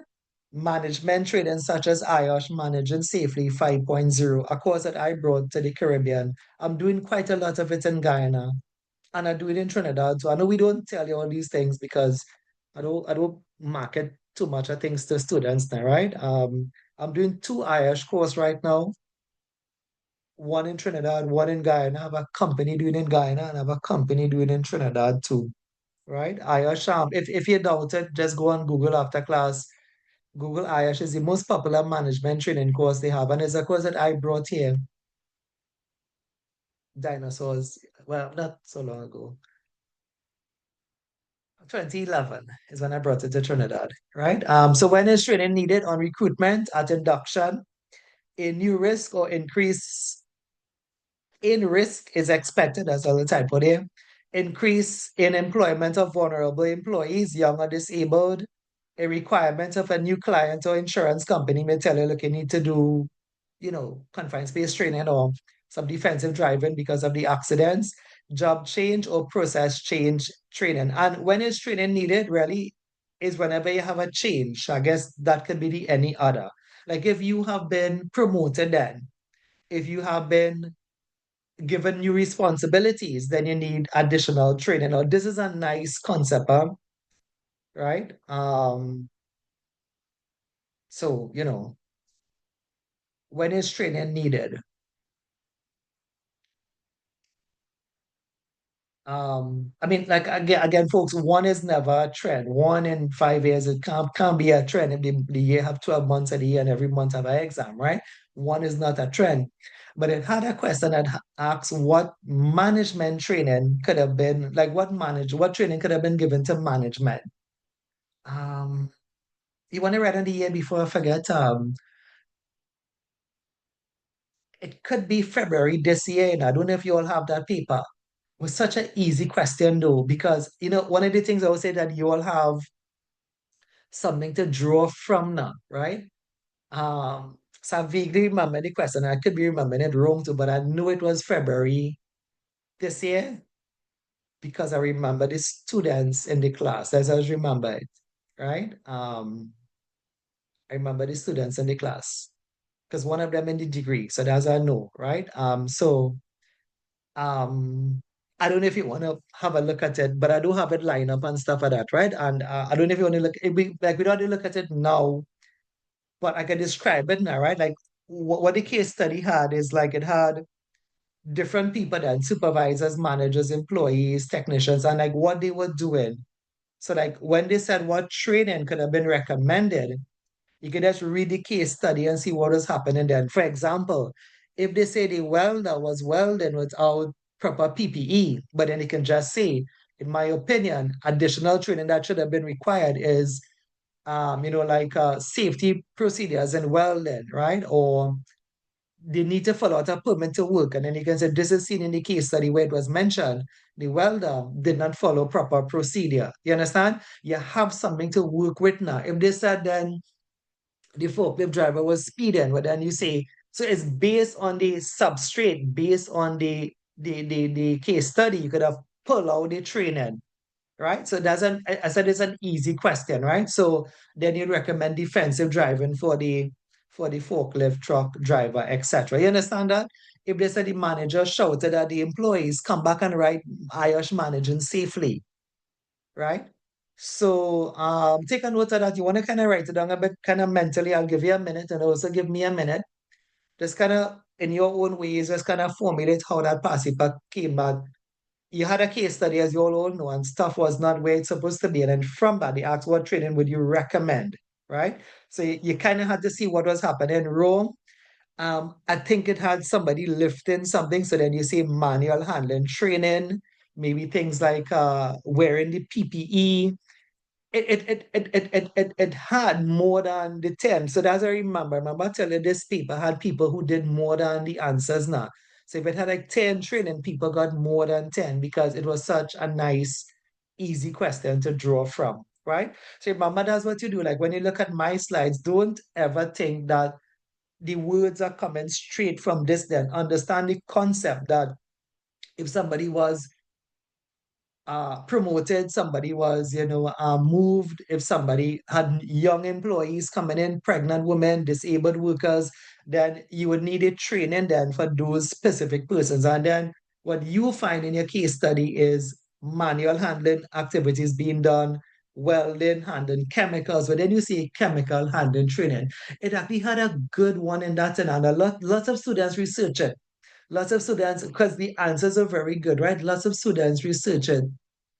management training such as IOSH Managing Safely 5.0, a course that I brought to the Caribbean. I'm doing quite a lot of it in Guyana and I do it in Trinidad. So I know we don't tell you all these things because I don't market too much of things to students now, right? I'm doing two IOSH course right now, one in Trinidad, one in Guyana. I have a company doing in Guyana and I have a company doing in Trinidad too, right? IOSH, if you doubt it, just go on Google after class. Google IOSH is the most popular management training course they have, and it's a course that I brought here, dinosaurs, well, not so long ago. 2011 is when I brought it to Trinidad, right? So when is training needed on recruitment at induction, a new risk or increase in risk is expected, as all the typo there. Increase in employment of vulnerable employees, young or disabled, a requirement of a new client or insurance company may tell you, look, you need to do, confined space training or some defensive driving because of the accidents, job change or process change training. And when is training needed, really, is whenever you have a change. I guess that could be the any other. Like if you have been promoted then, if you have been given new responsibilities, then you need additional training. Or this is a nice concept, right? So, when is training needed? I mean, like again, folks, one is never a trend. One in 5 years, it can't be a trend if the year have 12 months of the year and every month have an exam, right? One is not a trend. But it had a question that asks what management training could have been, like what training could have been given to management. Um, you want to write in the year before I forget? It could be February this year, and I don't know if you all have that paper. It was such an easy question though, because one of the things I would say that you all have something to draw from now, right? So I vaguely remember the question. I could be remembering it wrong too, but I knew it was February this year because I remember the students in the class. As I just remember it, right? I remember the students in the class because one of them in the degree. So that's how I know, right? Um, I don't know if you want to have a look at it, but I do have it lined up and stuff like that, right? And I don't know if you want to look, like we don't have to look at it now, but I can describe it now, right? Like what the case study had is like it had different people then, supervisors, managers, employees, technicians, and like what they were doing. So like when they said what training could have been recommended, you can just read the case study and see what is happening then. For example, if they say the welder was welding without proper PPE, but then you can just say, in my opinion, additional training that should have been required is like safety procedures and welding, right? Or they need to follow out a permit to work. And then you can say, this is seen in the case study where it was mentioned, the welder did not follow proper procedure. You understand? You have something to work with now. If they said then the forklift driver was speeding, but then you say, so it's based on the substrate, based on the case study, you could have pulled out the training, right? So that's I said it's an easy question, right? So then you'd recommend defensive driving for the forklift truck driver, etc. You understand that? If they said the manager shouted at the employees, come back and write IOSH managing safely, right? So take a note of that. You want to kind of write it down a bit kind of mentally. I'll give you a minute and also give me a minute. Just kind of in your own ways, just kind of formulate how that passive came back. You had a case study, as you all know, and stuff was not where it's supposed to be. And then from that, they asked, what training would you recommend? Right? So you kind of had to see what was happening in Rome. I think it had somebody lifting something. So then you say manual handling training, maybe things like wearing the PPE. It had more than the 10. So that's I remember. I remember telling this paper had people who did more than the answers now. So if it had like 10 training, people got more than 10 because it was such a nice, easy question to draw from, right? So remember that's what you do. Like when you look at my slides, don't ever think that the words are coming straight from this then. Understand the concept that if somebody was promoted, somebody was, moved, if somebody had young employees coming in, pregnant women, disabled workers, then you would need a training then for those specific persons. And then what you find in your case study is manual handling activities being done, welding, handling chemicals. But then you see chemical handling training. It actually had a good one in that, and lots of students research it. Lots of students, because the answers are very good, right? Lots of students research it.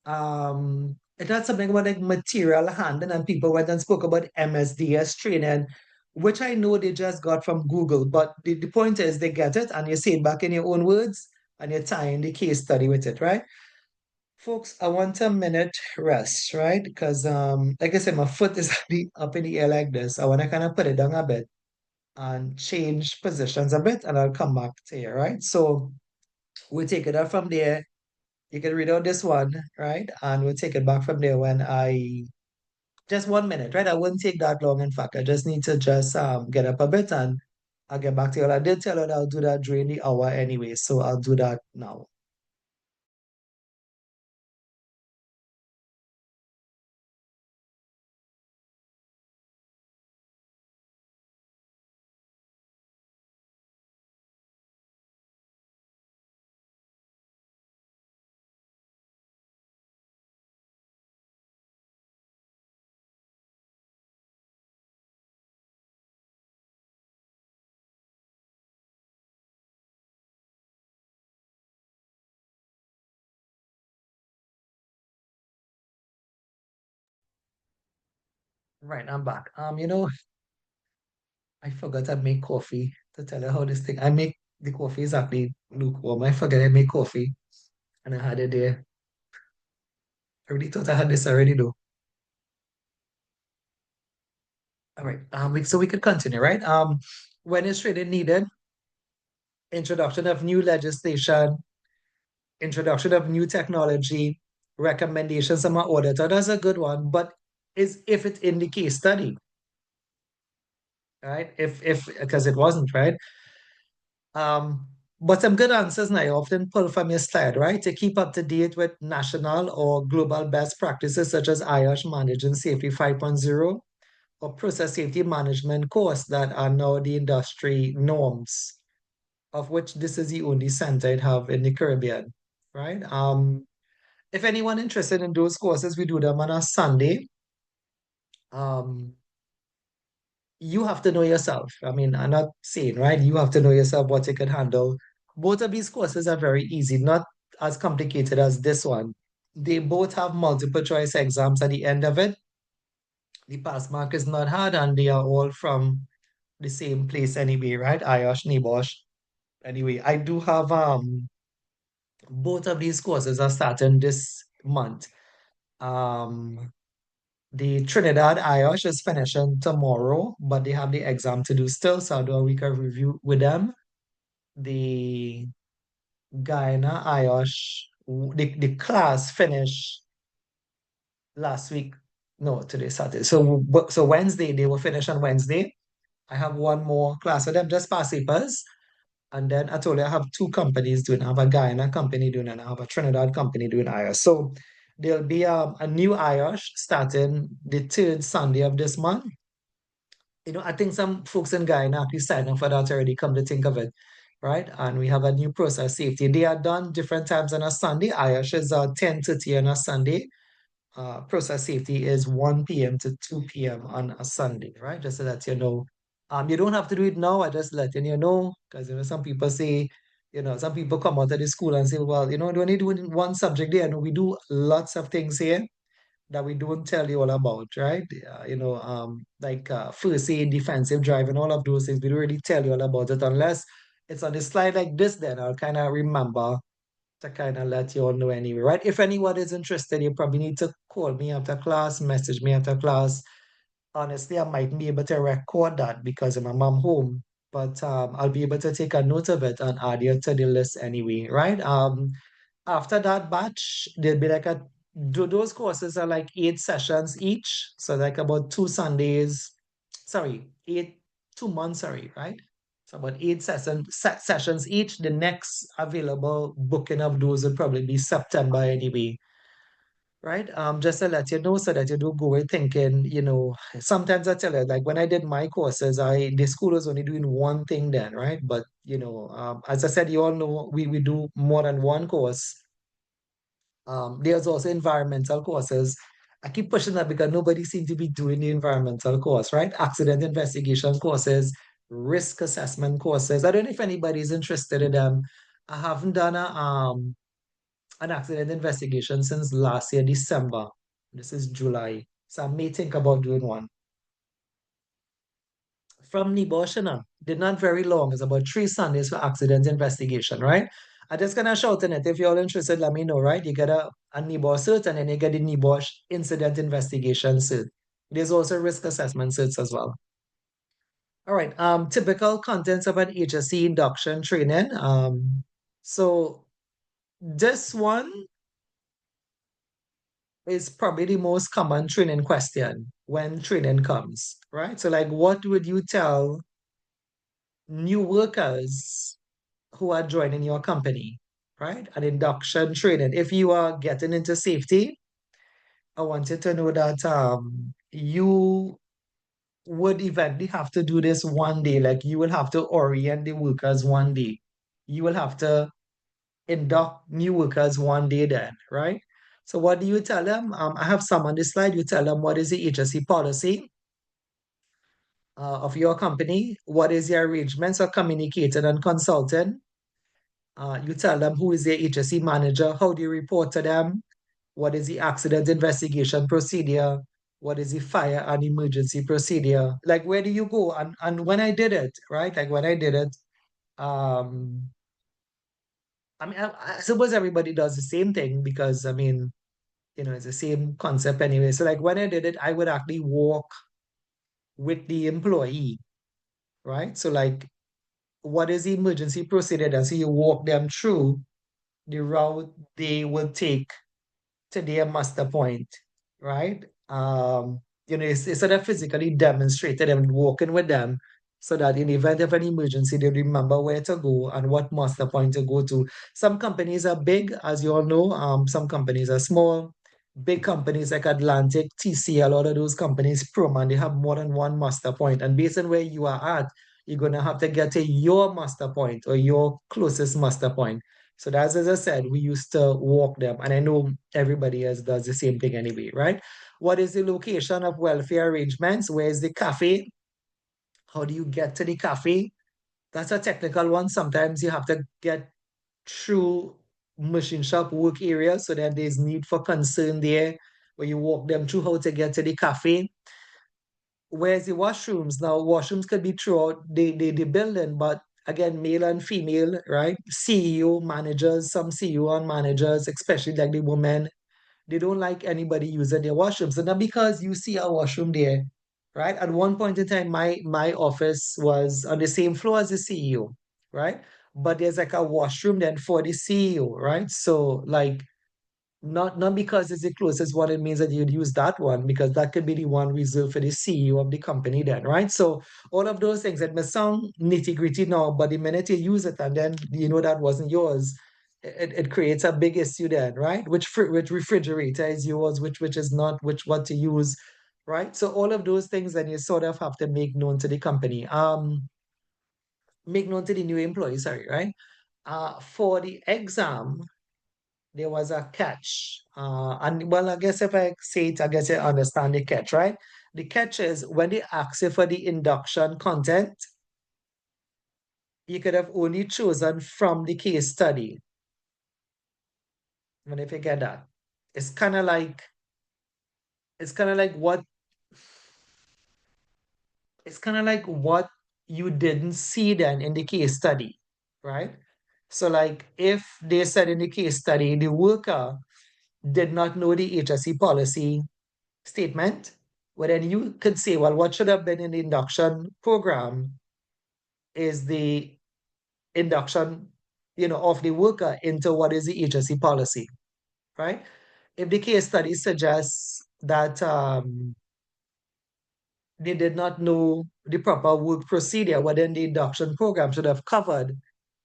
It had something about like material handling, and people went and spoke about MSDS training, which I know they just got from Google. But the point is, they get it and you say it back in your own words and you're tying the case study with it, right? Folks, I want a minute rest, right? Because, like I said, my foot is up in the air like this. I want to kind of put it down a bit and change positions a bit, and I'll come back to you, right? So we'll take it up from there. You can read out this one, right? And we'll take it back from there when just 1 minute, right? I wouldn't take that long. In fact, I just need to just get up a bit and I'll get back to you. I did tell her that I'll do that during the hour anyway, so I'll do that now. Right, I'm back. I forgot I make coffee to tell you how this thing. I make the coffee is actually lukewarm. I forget I make coffee and I had it there. I really thought I had this already though. All right. So we could continue, right? When it's really needed, introduction of new legislation, introduction of new technology, recommendations from our auditor. That's a good one, but is if it's in the case study, right? If because it wasn't, right? Um, but some good answers now I often pull from your slide, right? To keep up to date with national or global best practices such as IOSH Managing Safety 5.0 or process safety management course that are now the industry norms, of which this is the only center it have in the Caribbean, right? If anyone interested in those courses, we do them on a Sunday. Um, you have to know yourself. I mean, I'm not saying, right? You have to know yourself what you can handle. Both of these courses are very easy, not as complicated as this one. They both have multiple choice exams at the end of it. The pass mark is not hard, and they are all from the same place anyway, right? IOSH, NEBOSH. Anyway, I do have both of these courses are starting this month. Um, The Trinidad IOSH is finishing tomorrow, but they have the exam to do still, so I'll do a week of review with them. The Guyana IOSH, the class finished last week. No, today Saturday. So Wednesday, they will finish on Wednesday. I have one more class with them, just past papers. And then I told you I have two companies doing. I have a Guyana company doing, and I have a Trinidad company doing IOSH. So there'll be a new IOSH starting the third Sunday of this month. I think some folks in Guyana actually signed up for that already, come to think of it, right? And we have a new process safety. They are done different times on a Sunday. IOSH is 10:30 on a Sunday. Process safety is 1 p.m. to 2 p.m. on a Sunday, right? Just so that you know. You don't have to do it now. I just letting you know because some people say, some people come out of the school and say, well, they only do one subject there. No, we do lots of things here that we don't tell you all about, right? Like first aid, defensive driving, all of those things. We don't really tell you all about it unless it's on a slide like this. Then I'll kind of remember to kind of let you all know anyway, right? If anyone is interested, you probably need to call me after class, message me after class. Honestly, I mightn't be able to record that because I'm a mom home, but I'll be able to take a note of it and add you to the list anyway, right? After that batch, there'll be like those courses are like 8 sessions each. So like about 2 Sundays, sorry, 2 months, sorry, right? So about sessions each. The next available booking of those will probably be September anyway, right? Just to let you know so that you don't go away thinking, sometimes I tell you, like when I did my courses, the school was only doing one thing then, right? But as I said, you all know we do more than one course. There's also environmental courses. I keep pushing that because nobody seems to be doing the environmental course, right? Accident investigation courses, risk assessment courses. I don't know if anybody's interested in them. I haven't done an accident investigation since last year, December. This is July. So I may think about doing one. From Niboshana, did not very long. It's about 3 Sundays for accident investigation, right? I just gonna shout in it. If you're all interested, let me know, right? You get a NIBOSH cert and then you get the NIBOSH incident investigation cert. There's also risk assessment certs as well. All right. Typical contents of an HSC induction training. So this one is probably the most common training question when training comes, right? So like what would you tell new workers who are joining your company, right? An induction training. If you are getting into safety, I want you to know that you would eventually have to do this one day. Like you will have to orient the workers one day. You will have to induct new workers one day then, right? So what do you tell them? I have some on this slide. You tell them what is the HSE policy of your company, what is your arrangements of communicating and consulting. You tell them who is their HSE manager, how do you report to them, what is the accident investigation procedure, what is the fire and emergency procedure, like where do you go? And when I did it, right? Like when I did it, um, I mean, I suppose everybody does the same thing because I mean, it's the same concept anyway. So like when I did it, I would actually walk with the employee, right? So like, what is the emergency procedure? And so you walk them through the route they will take to their master point, right? It's sort of physically demonstrated and walking with them so that in the event of an emergency, they remember where to go and what master point to go to. Some companies are big, as you all know. Some companies are small. Big companies like Atlantic, TC, a lot of those companies, Proman, they have more than one master point. And based on where you are at, you're going to have to get to your master point or your closest master point. So that's as I said, we used to walk them, and I know everybody else does the same thing anyway, right? What is the location of welfare arrangements? Where is the cafe? How do you get to the cafe? That's a technical one. Sometimes you have to get through machine shop work areas, so that there's need for concern there, where you walk them through how to get to the cafe. Where's the washrooms? Now, washrooms could be throughout the building, but again, male and female, right? CEO, managers, some CEO and managers, especially like the women, they don't like anybody using their washrooms. And not because you see a washroom there, right? At one point in time, my office was on the same floor as the CEO, right? But there's like a washroom then for the CEO, right? So like not because it's the closest one, it means that you'd use that one because that could be the one reserved for the CEO of the company then, right? So all of those things that may sound nitty-gritty now, but the minute you use it and then you know that wasn't yours, it creates a big issue then, right? Which refrigerator is yours, which is not, which what to use, right? So all of those things then you sort of have to make known to the company. Make known to the new employee, sorry, right? For the exam, there was a catch. And well, I guess if I say it, I guess you understand the catch, right? The catch is when they ask you for the induction content, you could have only chosen from the case study. And if you get that, it's kind of like it's kind of like what it's kind of like what you didn't see then in the case study, right? So like if they said in the case study the worker did not know the HSE policy statement, well, then you could say, well, what should have been in the induction program is the induction, of the worker into what is the HSE policy, right? If the case study suggests that they did not know the proper work procedure, well, then the induction program should have covered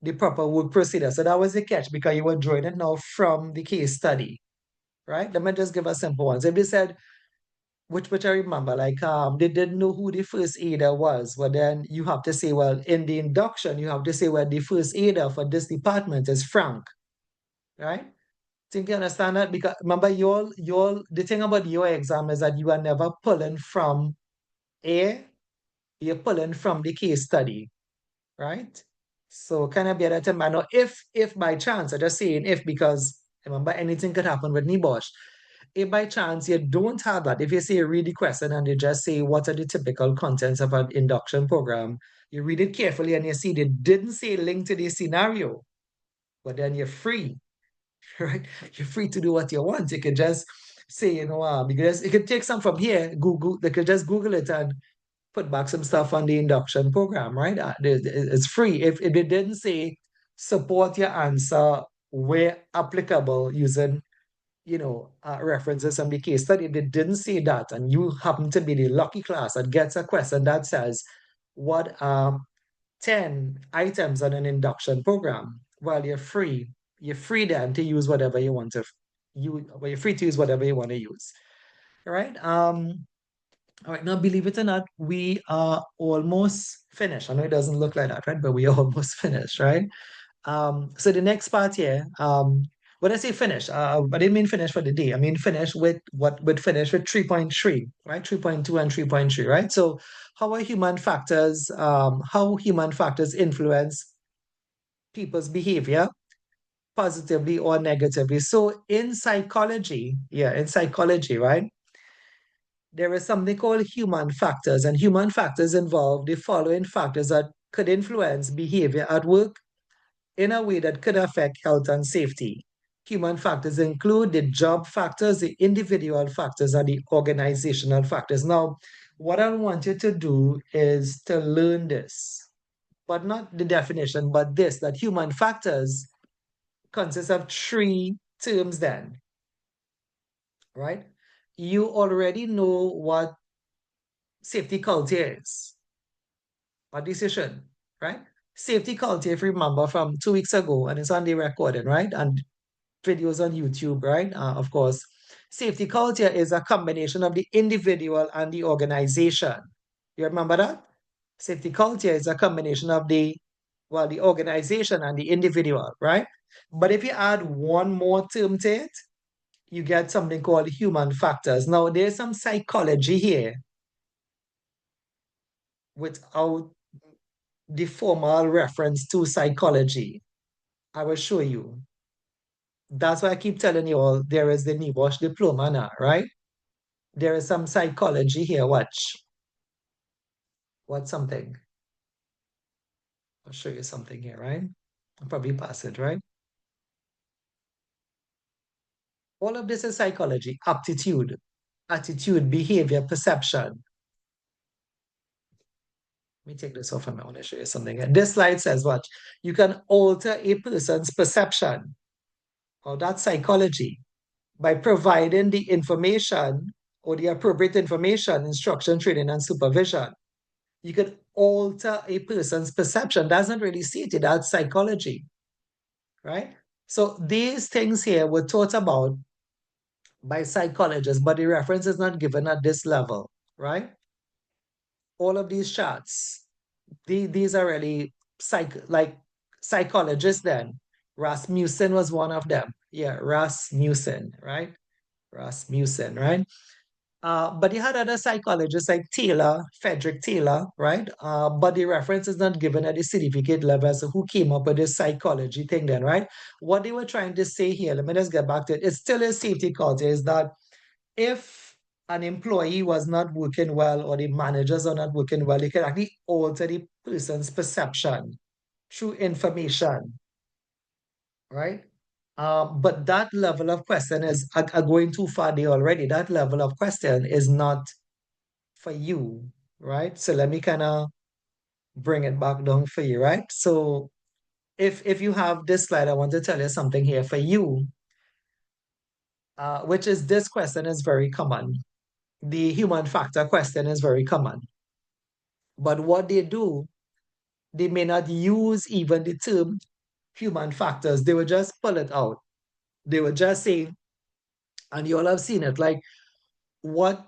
the proper work procedure. So that was the catch because you were drawing it now from the case study, right? Let me just give a simple one. So if they said, which I remember, like they didn't know who the first aider was. But then you have to say, well, in the induction, you have to say, well, the first aider for this department is Frank, right? Think you understand that? Because remember, the thing about your exam is that you are never pulling from A, you're pulling from the case study, right? So kind of be that in mind. Now, if by chance, I just saying if because remember anything could happen with Nibosh. If by chance you don't have that, if you say you read the question and they just say what are the typical contents of an induction program, you read it carefully and you see they didn't say link to the scenario, but then you're free, right? You're free to do what you want. You could just say, because you could take some from here, Google, they could just Google it and put back some stuff on the induction program, right? It's free. If they didn't say support your answer where applicable using, references from the case study, they didn't say that, and you happen to be the lucky class that gets a question that says, what are 10 items on an induction program? Well, you're free. You're free then to use whatever you want to well, you're free to use whatever you want to use. All right. All right, now believe it or not, we are almost finished. I know it doesn't look like that, right? But we are almost finished, right? So the next part here, when I say finish, I didn't mean finish for the day. I mean finish with what would finish with 3.3, right? 3.2 and 3.3, right? So how human factors influence people's behavior positively or negatively. So in psychology, right? There is something called human factors, and human factors involve the following factors that could influence behavior at work in a way that could affect health and safety. Human factors include the job factors, the individual factors, and the organizational factors. Now, what I want you to do is to learn this, but not the definition, but this that human factors consists of three terms, then, right? You already know what safety culture is, a decision, right? Safety culture, if you remember from 2 weeks ago, and it's on the recording, right? And videos on YouTube, right? Of course, safety culture is a combination of the individual and the organization. You remember that? Safety culture is a combination of the organization and the individual, right? But if you add one more term to it, you get something called human factors. Now, there's some psychology here without the formal reference to psychology. I will show you. That's why I keep telling you all there is the NEBOSH diploma now, right? There is some psychology here. Watch. What's something? I'll show you something here, right? I'll probably pass it, right? All of this is psychology, aptitude, attitude, behavior, perception. Let me take this off and I want to show you something. This slide says what? You can alter a person's perception, or that's psychology, by providing the information or the appropriate information, instruction, training, and supervision. You can alter a person's perception. That's not really stated, that's psychology, right? So these things here were taught about by psychologists, but the reference is not given at this level, right? All of these charts, these are really like psychologists then. Rasmussen was one of them. Yeah, Rasmussen, right? Rasmussen, right? But you had other psychologists like Taylor, Frederick Taylor, right? But the reference is not given at the certificate level as to who came up with this psychology thing then, right? What they were trying to say here, let me just get back to it. It's still a safety culture, is that if an employee was not working well or the managers are not working well, they can actually alter the person's perception through information, right? But that level of question is going too far there already. That level of question is not for you, right? So let me kind of bring it back down for you, right? So if you have this slide, I want to tell you something here for you, which is this question is very common. The human factor question is very common. But what they do, they may not use even the term human factors. They will just pull it out. They will just say, and you all have seen it, like what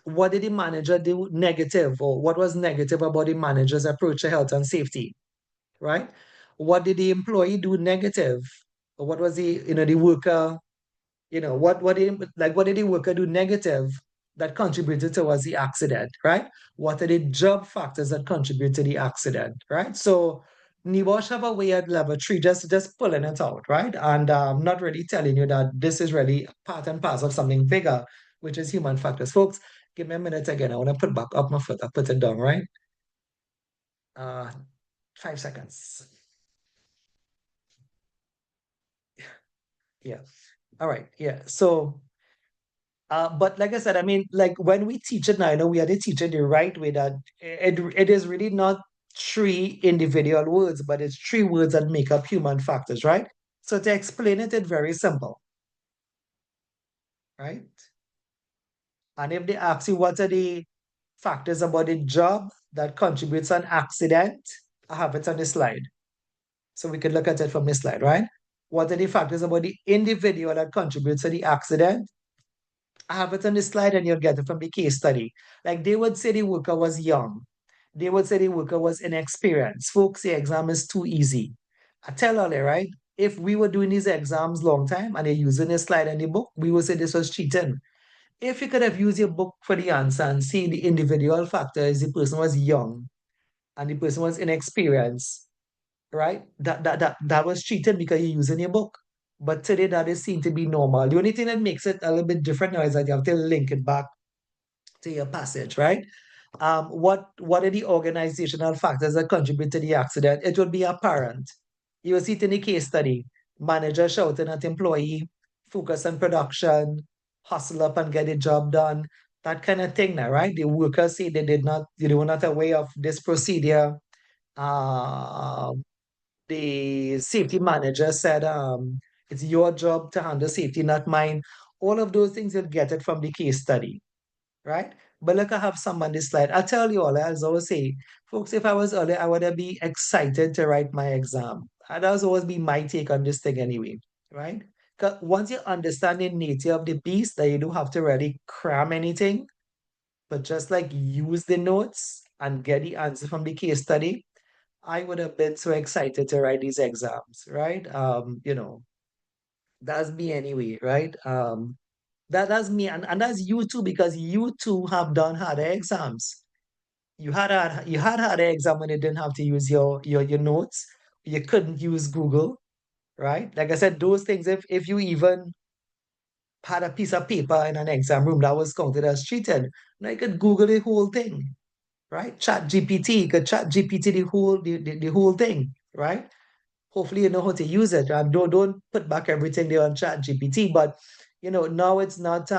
what did the manager do negative, or what was negative about the manager's approach to health and safety, right? What did the employee do negative? Or what was the worker, what did the worker do negative that contributed towards the accident, right? What are the job factors that contribute to the accident, right? So NIBOSH have a way at level three, just pulling it out, right? And not really telling you that this is really part and parcel of something bigger, which is human factors. Folks, give me a minute again. I want to put back up my foot. I put it down, right? Uh, 5 seconds. Yeah. All right. Yeah. So but like I said, I mean, like when we teach it now, we are to teach it the right way, that it is really not three individual words, but it's three words that make up human factors, right? So to explain it, it's very simple, right? And if they ask you what are the factors about the job that contributes an accident, I have it on the slide. So we can look at it from this slide, right? What are the factors about the individual that contributes to the accident? I have it on the slide and you'll get it from the case study. Like they would say the worker was young. They would say the worker was inexperienced. Folks, the exam is too easy. I tell all right? If we were doing these exams long time and they're using a slide in the book, we would say this was cheating. If you could have used your book for the answer and see the individual factors, the person was young and the person was inexperienced, right? That was cheating because you're using your book. But today that is seen to be normal. The only thing that makes it a little bit different now is that you have to link it back to your passage, right? What are the organizational factors that contribute to the accident? It will be apparent. You will see it in the case study. Manager shouting at employee, focus on production, hustle up and get the job done. That kind of thing now, right? The workers say they were not aware of this procedure. Uh, the safety manager said, it's your job to handle safety, not mine. All of those things, you'll get it from the case study, right? But look, I have some on this slide. I'll tell you all, as I always say, folks, if I was early, I would be excited to write my exam. And that was always be my take on this thing anyway, right? Because once you understand the nature of the beast, that you don't have to really cram anything, but just like use the notes and get the answer from the case study, I would have been so excited to write these exams, right? That's me anyway, right? That's me, and that's you too, because you too have done harder exams. You had harder exam when you didn't have to use your notes. You couldn't use Google, right? Like I said, those things, if you even had a piece of paper in an exam room, that was counted as cheating. Now you could Google the whole thing, right? Chat GPT, you could chat GPT the whole thing, right? Hopefully you know how to use it. And don't put back everything there on Chat GPT. But now it's not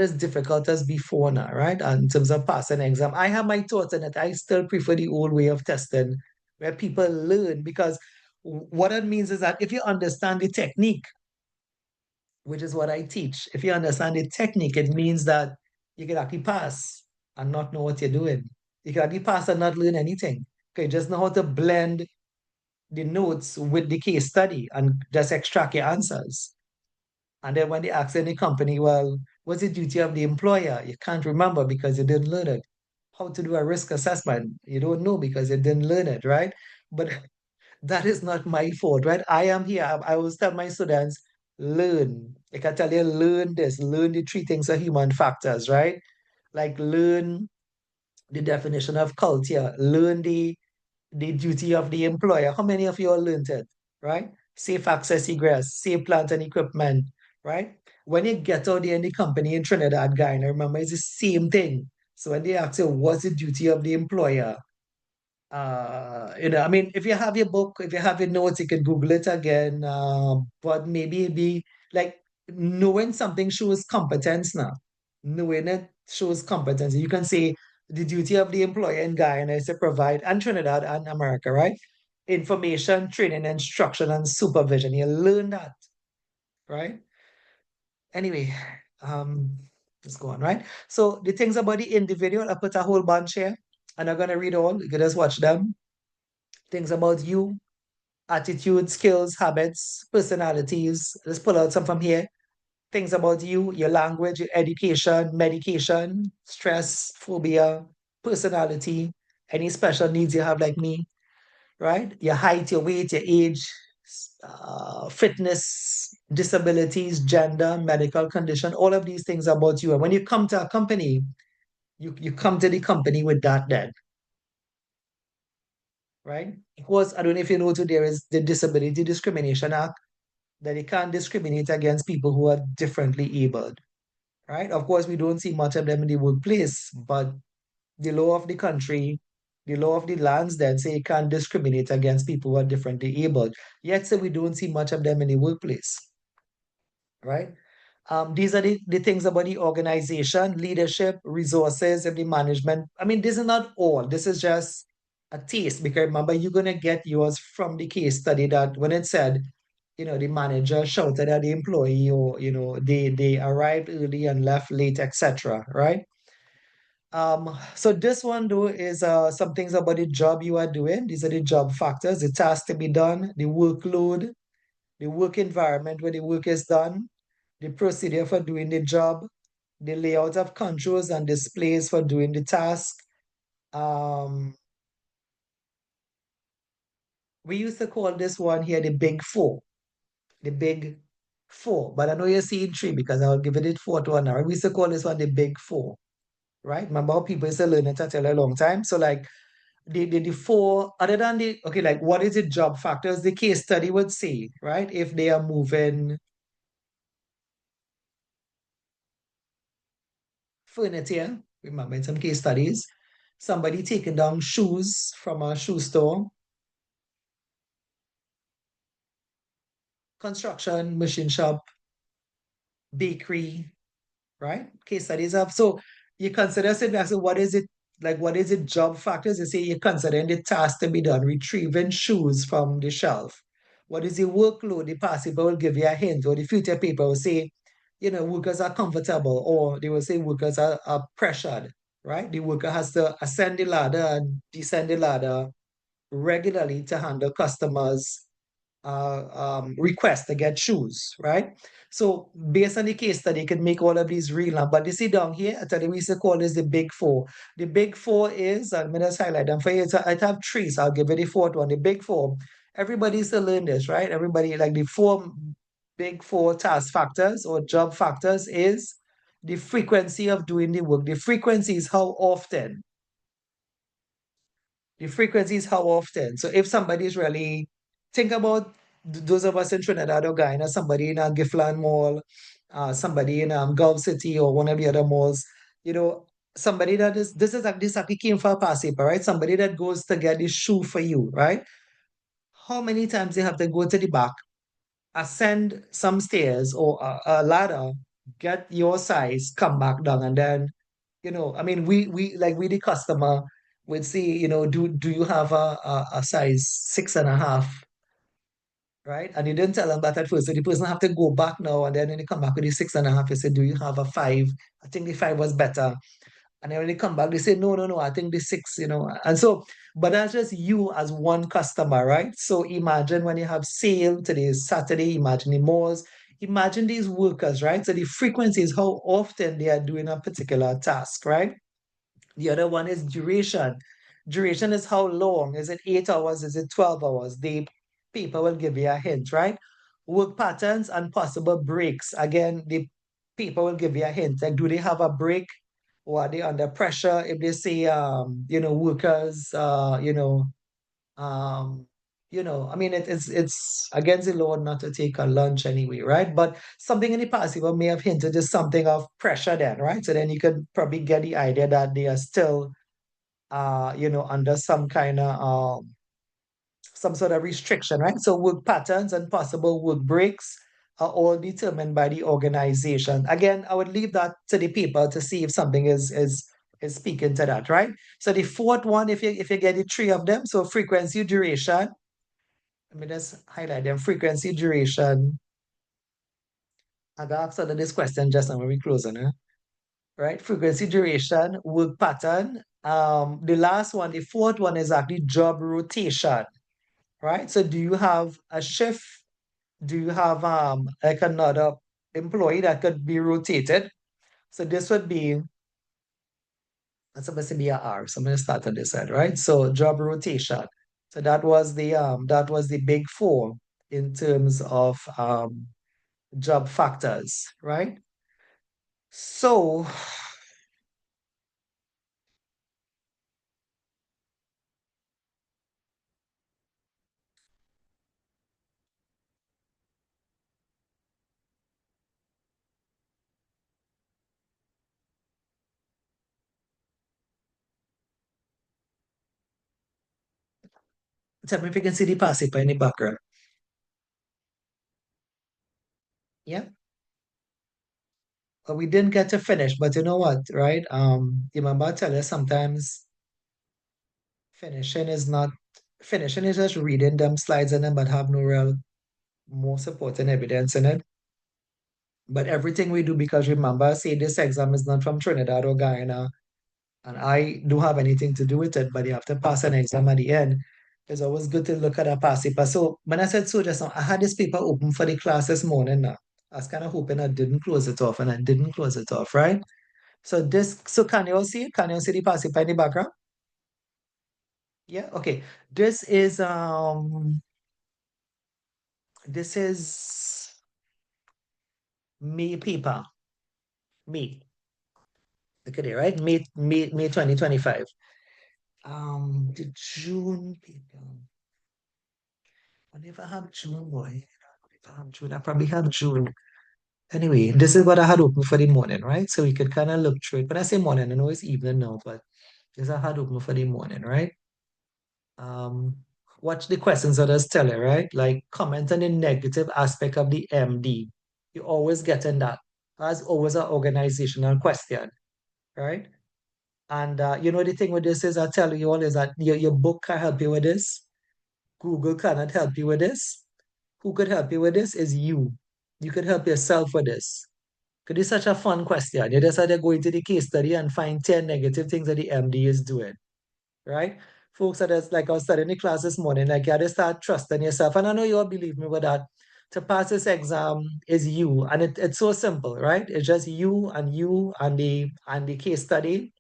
as difficult as before now, right? And in terms of passing an exam, I have my thoughts on it. I still prefer the old way of testing where people learn because what it means is that if you understand the technique, which is what I teach, if you understand the technique, it means that you can actually pass and not know what you're doing. You can actually pass and not learn anything. Okay, just know how to blend the notes with the case study and just extract your answers. And then when they ask any company, well, what's the duty of the employer? You can't remember because you didn't learn it. How to do a risk assessment? You don't know because you didn't learn it, right? But that is not my fault, right? I am here. I always tell my students, learn. I can tell you, learn this, learn the three things of human factors, right? Like learn the definition of culture, learn the duty of the employer. How many of you all learned it, right? Safe access egress, safe plant and equipment, right? When you get out there in the company in Trinidad, Guyana, remember, it's the same thing. So when they ask you, what's the duty of the employer? I mean, if you have your book, if you have your notes, you can Google it again. But maybe it'd be like knowing something shows competence now. Knowing it shows competence. You can say the duty of the employer in Guyana is to provide, and Trinidad and America, right? Information, training, instruction, and supervision. You learn that, right? Anyway, um, let's go on, right? So the things about the individual, I put a whole bunch here, and I'm gonna read all. You can just watch them. Things about you, attitude, skills, habits, personalities. Let's pull out some from here. Things about you, your language, your education, medication, stress, phobia, personality, any special needs you have like me, right? Your height, your weight, your age, fitness, disabilities, gender, medical condition, all of these things about you. And when you come to a company, you come to the company with that then, right? Of course, I don't know if you know too, there is the Disability Discrimination Act that you can't discriminate against people who are differently abled, right? Of course, we don't see much of them in the workplace, but the law of the country, the law of the lands then say you can't discriminate against people who are differently abled. Yet, so we don't see much of them in the workplace, right? These are the things about the organization, leadership, resources, and the management. I mean, this is not all. This is just a taste because remember, you're going to get yours from the case study that when it said, the manager shouted at the employee or, they arrived early and left late, etc. Right? So this one though is some things about the job you are doing. These are the job factors, the task to be done, the workload, the work environment where the work is done, the procedure for doing the job, the layout of controls and displays for doing the task. Um, we used to call this one here the big four, the big four. But I know you're seeing three because I'll give it a fourth one now. We used to call this one the big four, right? Remember how people used to learn it until a long time? So like the four, other than okay, like what is the job factors? The case study would say, right? If they are moving furniture, remember in some case studies, somebody taking down shoes from a shoe store, construction, machine shop, bakery, right? Case studies of so you consider sitting back, so what is it like what is it job factors? You say you're considering the task to be done, retrieving shoes from the shelf. What is the workload? The past paper will give you a hint, or the future paper will say, workers are comfortable, or they will say workers are pressured, right? The worker has to ascend the ladder and descend the ladder regularly to handle customers request to get shoes, right? So based on the case study, you can make all of these real now. But you see down here, I tell you, we used to call this the big four. The big four is, I'm going to just highlight them for you. I have three, so I'll give you the fourth one. The big four, everybody used to learn this, right? Everybody, like the four big four task factors or job factors is the frequency of doing the work. The frequency is how often. The frequency is how often. So if somebody is really, think about those of us in Trinidad or Guyana, somebody in a Giffland Mall, somebody in Gulf City or one of the other malls, you know, somebody that is, this actually came for a past paper, right? Somebody that goes to get this shoe for you, right? How many times they have to go to the back? ascend some stairs or a ladder, get your size, come back down, and then, I mean, we like we the customer would say, do you have a size 6.5, right? And you didn't tell them that at first. So the person have to go back now, and then when they come back with the 6.5, you say, do you have a 5? I think the 5 was better. And then when they come back, they say, no, no, no, I think the 6. And so, but that's just you as one customer, right? So imagine when you have sale today is Saturday, imagine the malls, imagine these workers, right? So the frequency is how often they are doing a particular task, right? The other one is duration. Duration is how long. Is it 8 hours? Is it 12 hours? The paper will give you a hint, right? Work patterns and possible breaks. Again, the paper will give you a hint. Like, do they have a break, or are they under pressure? If they say, workers, um, I mean, it's against the law not to take a lunch anyway, right? But something in the past people may have hinted is something of pressure then, right? So then you could probably get the idea that they are still, under some kind of some sort of restriction, right? So work patterns and possible work breaks are all determined by the organization. Again, I would leave that to the people to see if something is speaking to that, right? So the fourth one, if you get the three of them, so frequency, duration. Let me just highlight them. Frequency, duration. I got asked under this question just now when we closing, right? Frequency, duration, work pattern. The last one, the fourth one is actually job rotation, right? So do you have a shift? Do you have like another employee that could be rotated? So this would be, that's supposed to be a R. So I'm gonna start on this side, right? So job rotation. So that was the big four in terms of job factors, right? So tell me if you can see the passive in the background. Yeah. But we didn't get to finish, but you know what, right? You remember I tell you sometimes finishing is not finishing is just reading them slides in them, but have no real more supporting evidence in it. But everything we do, because remember, say this exam is not from Trinidad or Guyana, and I don't have anything to do with it, but you have to pass an exam at the end. It's always good to look at a past paper. So when I said so just now, I had this paper open for the class this morning now. I was kind of hoping I didn't close it off, and I didn't close it off, right? So can you all see it? Can you all see the past paper in the background? Yeah, okay. This is May paper. May. Look at it, right? May 2025. The June paper. I never have June, boy. If I have June, I probably have June. Anyway, this is what I had open for the morning, right? So we could kind of look through it. When I say morning, I know it's evening now, but this I had open for the morning, right? Um, watch the questions that I tell you, right? Like comment on the negative aspect of the MD. You always getting that. That's always an organizational question, right? And the thing with this is I tell you all is that your book can help you with this. Google cannot help you with this. Who could help you with this is you. You could help yourself with this. Because it's such a fun question. You just have to go into the case study and find 10 negative things that the MD is doing, right? Folks are just like I was studying the class this morning, like you have to start trusting yourself. And I know you all believe me with that. To pass this exam is you. And it's so simple, right? It's just you and the case study.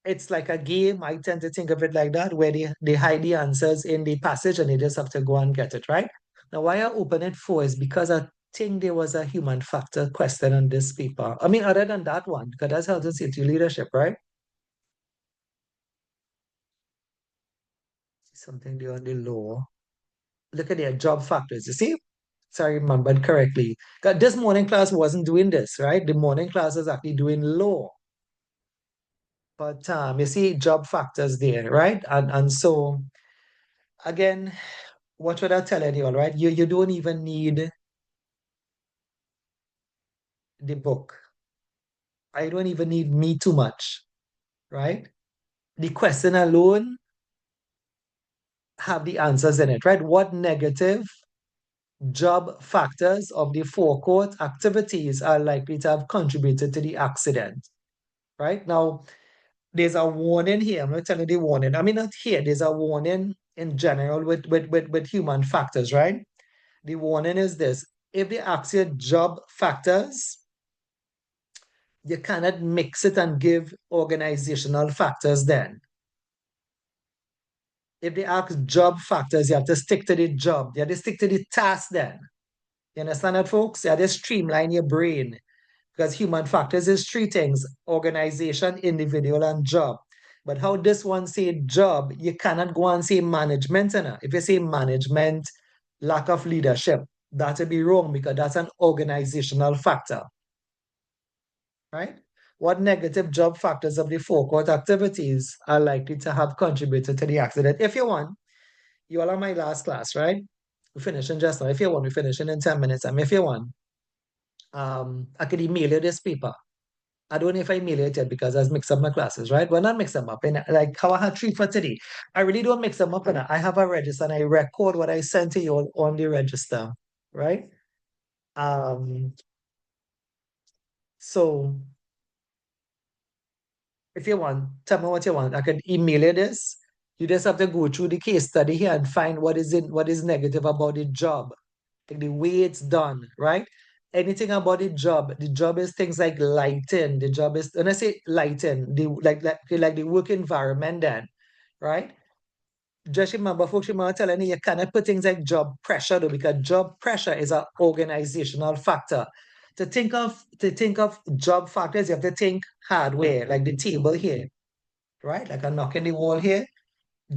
It's like a game. I tend to think of it like that, where they hide the answers in the passage and they just have to go and get it, right? Now, why I open it for is because I think there was a human factor question on this paper. I mean, other than that one, because that's health and safety leadership, right? Something there on the law. Look at their job factors. You see? So I remembered correctly. 'Cause this morning class wasn't doing this, right? The morning class is actually doing law. But you see job factors there, right? And so again, what would I tell anyone, right? You don't even need the book. I don't even need me too much, right? The question alone have the answers in it, right? What negative job factors of the forecourt activities are likely to have contributed to the accident, right? Now, there's a warning here. I'm not telling you the warning. I mean, not here. There's a warning in general with human factors, right? The warning is this. If they ask you job factors, you cannot mix it and give organizational factors then. If they ask job factors, you have to stick to the job. You have to stick to the task then. You understand that, folks? You have to streamline your brain because human factors is three things: organization, individual, and job. But how this one say job, you cannot go and say management. If you say management, lack of leadership, that would be wrong because that's an organizational factor, right? What negative job factors of the forecourt activities are likely to have contributed to the accident? If you want, you all are my last class, right? We're finishing just now. If you want, we're finishing in 10 minutes. If you want, I could email you this paper. I don't know if I email it yet because I mixed up my classes, right? Well, not mix them up. And like how I had three for today, I really don't mix them up. And I have a register and I record what I sent to you all on the register, right? Um, so if you want, tell me what you want. I can email you this. You just have to go through the case study here and find what is negative about the job, like the way it's done, right? Anything about the job is things like lighting. The job is when I say lighting, the like the work environment then, right? Just remember, folks, remember telling you cannot put things like job pressure though, because job pressure is an organizational factor. To think of job factors, you have to think hardware, like the table here, right? Like a knock in the wall here.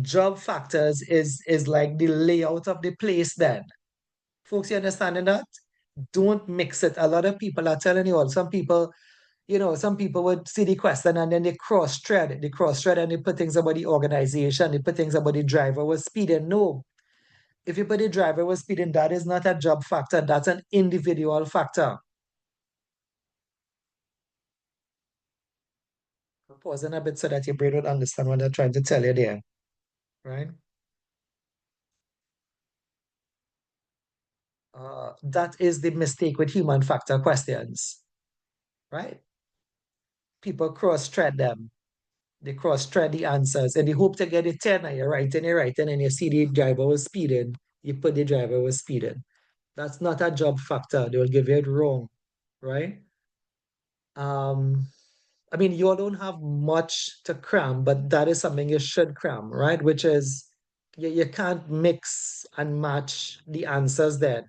Job factors is like the layout of the place then. Folks, you understanding that? Don't mix it. A lot of people are telling you all, some people would see the question and then they cross thread and they put things about the organization, they put things about the driver was speeding. No, if you put the driver was speeding, that is not a job factor, that's an individual factor. I'm pausing a bit so that your brain would understand what they're trying to tell you there, right? That is the mistake with human factor questions, right? People cross-thread them. They cross-thread the answers and they hope to get a 10 and you're writing, and you see the driver was speeding. You put the driver was speeding. That's not a job factor. They will give you it wrong, right? Um, I mean, you all don't have much to cram, but that is something you should cram, right? Which is you can't mix and match the answers then.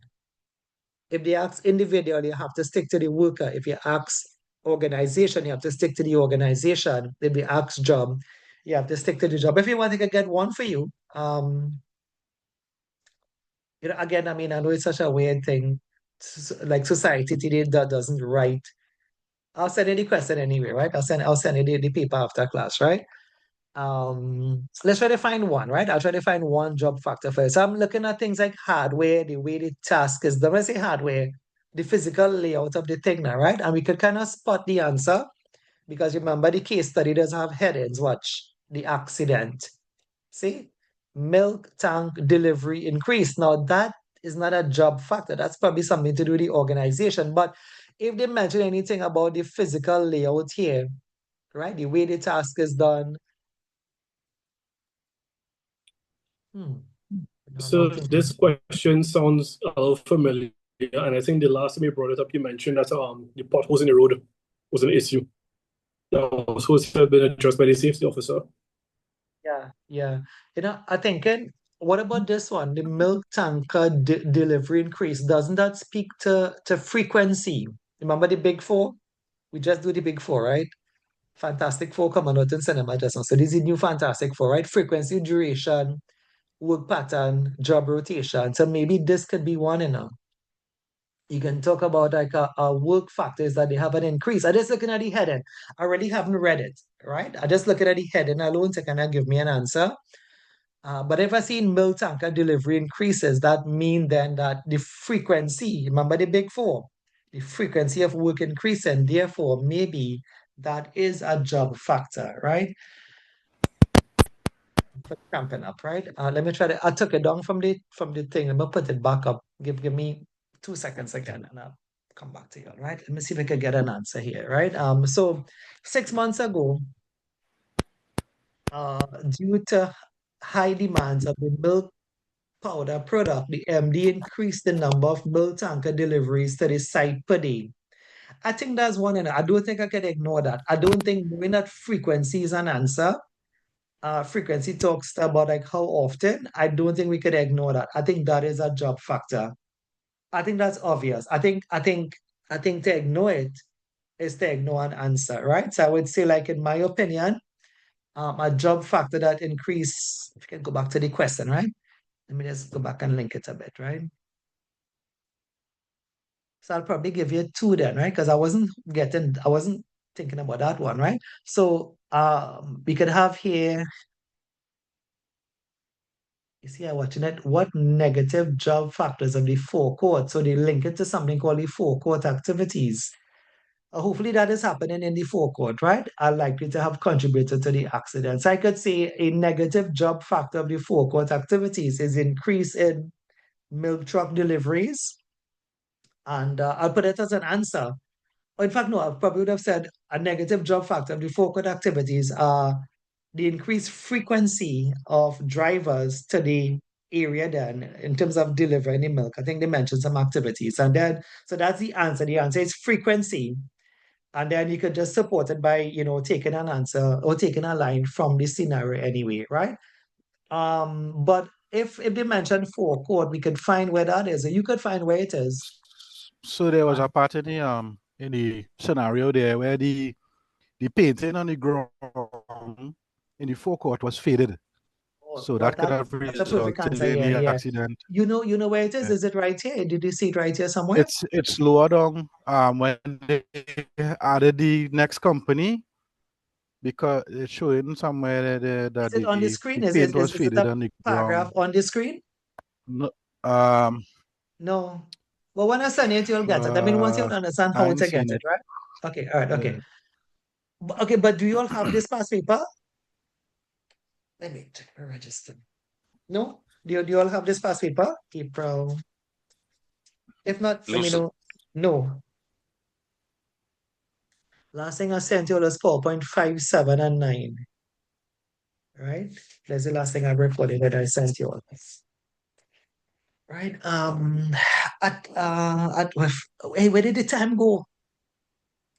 If they ask individual, you have to stick to the worker. If you ask organization, you have to stick to the organization. If they ask job, you have to stick to the job. If you want, I can get one for you. Again, I mean, I know it's such a weird thing. Like society today that doesn't write. I'll send you the question anyway, right? I'll send you the paper after class, right? Let's try to find one, right? I'll try to find one job factor first. So I'm looking at things like hardware, the way the task is done. When I say hardware, the physical layout of the thing now, right? And we could kind of spot the answer because remember the case study does have headings. Watch the accident. See, milk tank delivery increase. Now that is not a job factor. That's probably something to do with the organization. But if they mention anything about the physical layout here, right? The way the task is done. Hmm. Now I'm So thinking. this question sounds a little familiar, and I think the last time you brought it up, you mentioned that the potholes in the road was an issue that was supposed to have been addressed by the safety officer. Yeah, yeah. I thinking, what about this one? The milk tanker delivery increase. Doesn't that speak to frequency? Remember the big four? We just do the big four, right? Fantastic Four coming out in cinema just now. So this is new Fantastic Four, right? Frequency, duration, work pattern, job rotation. So maybe this could be one, You can talk about like a work factors that they have an increase. I just looking at the heading. I really haven't read it, right? I just looking at the heading alone to kind of give me an answer. But if I see milk tanker delivery increases, that mean then that the frequency, remember the big four, the frequency of work increasing, therefore maybe that is a job factor, right? Put cramping up, right? Let me try to. I took it down from the thing. Let me put it back up. Give me 2 seconds again, and I'll come back to you. All right. Let me see if I can get an answer here. Right. So 6 months ago, due to high demands of the milk powder product, the MD increased the number of milk tanker deliveries to the site per day. I think that's one, and I don't think I can ignore that. I don't think knowing that frequency is an answer. Frequency talks about like how often. I don't think we could ignore that. I think that is a job factor. I think that's obvious. I think to ignore it is to ignore an answer, right? So I would say, like in my opinion, a job factor that increase. If you can go back to the question, right? Let me just go back and link it a bit, right? So I'll probably give you two then, right? Because I wasn't thinking about that one, right? So we could have here. You see, I'm watching it. What negative job factors of the forecourt? So they link it to something called the forecourt activities. Hopefully that is happening in the forecourt, right? Are likely to have contributed to the accidents. I could say a negative job factor of the forecourt activities is increase in milk truck deliveries. And I'll put it as an answer. Or in fact, no, I probably would have said a negative job factor of the forecourt activities are the increased frequency of drivers to the area then in terms of delivering the milk. I think they mentioned some activities. And then, so that's the answer. The answer is frequency. And then you could just support it by, taking an answer or taking a line from the scenario anyway, right? But if they mention forecourt, we could find where that is. And you could find where it is. So there was a part in the scenario there where the painting on the ground in the forecourt was faded. Oh, So well, that could that, have that's a perfect resulted answer. in Yeah, the yeah. accident. You know where it is? Yeah. Is it right here? Did you see it right here somewhere? It's lower down when they added the next company because it's showing somewhere Is that it on the the screen? paint was Is it faded a on the paragraph ground. on the screen? No, um, No. Well, when I send it, you'll get it. I mean, once you understand I how ain't to get seen it, it. right? Okay, all right, okay. Yeah. Okay, but do you all have this past paper? Let me check the register. No? Do you all have this past paper? April. If not, let No, me sir. know. No. Last thing I sent you was 4.57 and 9. Right? That's the last thing I recorded that I sent you all. Right? Hey, where did the time go?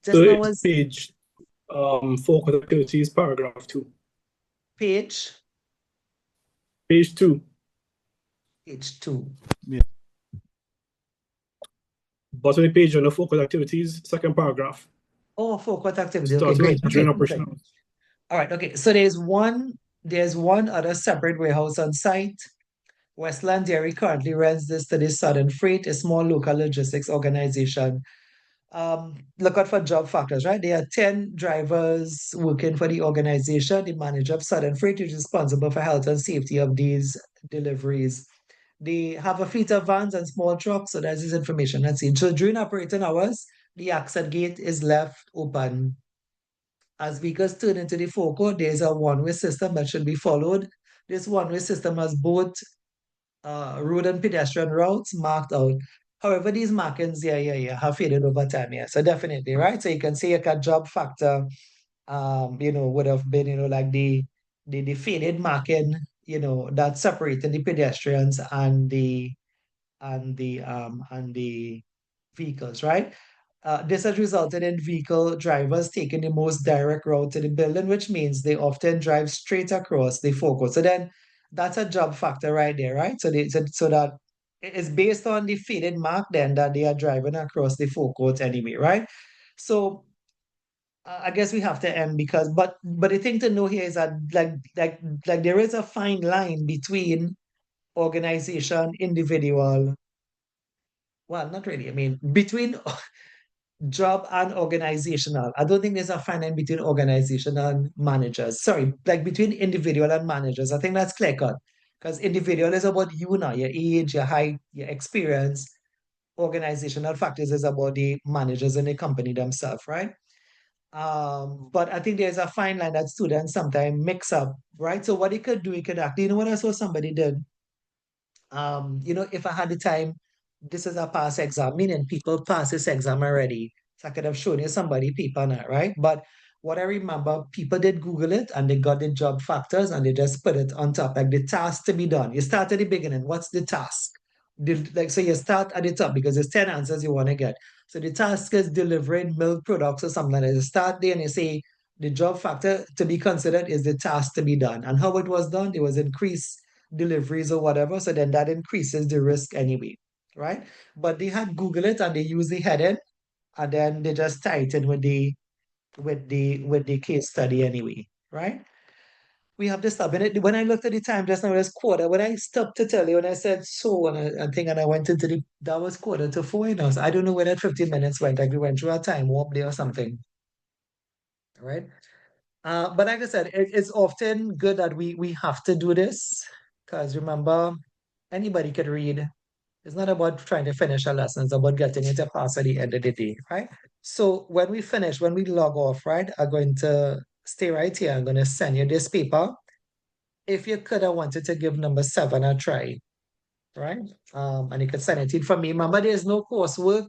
So Just now it's was page forecourt activities, paragraph 2. page Page 2. page 2. Yeah. Bottom of the page on the forecourt activities, second paragraph. Oh, forecourt activity. Okay, Starting great. with Okay, during perfect. operational. All right. Okay. So there's one other separate warehouse on site. Westland Dairy currently rents this to the Southern Freight, a small local logistics organization. Look out for job factors, right? There are 10 drivers working for the organization. The manager of Southern Freight is responsible for health and safety of these deliveries. They have a fleet of vans and small trucks, so that's this information that's seen. So during operating hours, the exit gate is left open. As vehicles turn into the forecourt, there's a one-way system that should be followed. This one-way system has both road and pedestrian routes marked out. However, these markings, yeah, have faded over time. Yeah, so definitely, right? So you can see like a job factor, would have been, like the faded marking, that separated the pedestrians and the vehicles, right? This has resulted in vehicle drivers taking the most direct route to the building, which means they often drive straight across the forecourt. So then that's a job factor right there, right? So that it's based on the faded mark then that they are driving across the forecourt anyway, right? So I guess we have to end because but the thing to know here is that like there is a fine line between organization, individual. Well, not really. I mean, between job and organizational. I don't think there's a fine line between organizational and managers. Sorry, like between individual and managers. I think that's clear cut. Because individual is about you now, your age, your height, your experience. Organizational factors is about the managers and the company themselves, right? But I think there's a fine line that students sometimes mix up, right? So what he could do, he could actually, you know what I saw somebody did? If I had the time, this is a pass exam, meaning people pass this exam already. So I could have shown you somebody paper now, right? But what I remember, people did Google it and they got the job factors and they just put it on top, like the task to be done. You start at the beginning. What's the task? So you start at the top because there's 10 answers you want to get. So the task is delivering milk products or something like that. You start there and you say the job factor to be considered is the task to be done. And how it was done, there was increased deliveries or whatever. So then that increases the risk anyway, right? But they had Google it and they use the heading and then they just tie it in with the case study anyway, right? We have to stop. When I looked at the time just now, it was quarter. When I stopped to tell you, when I said so, and I went into that was quarter to four, So I don't know where that 15 minutes went. Like we went through a time warp there or something, right? But like I said, it's often good that we have to do this because remember, anybody can read. It's not about trying to finish a lesson, it's about getting it to pass at the end of the day, right? So when we finish, when we log off, right, I'm going to stay right here. I'm going to send you this paper. If you could, I wanted to give number 7 a try, right? And you could send it in for me. Remember, there's no coursework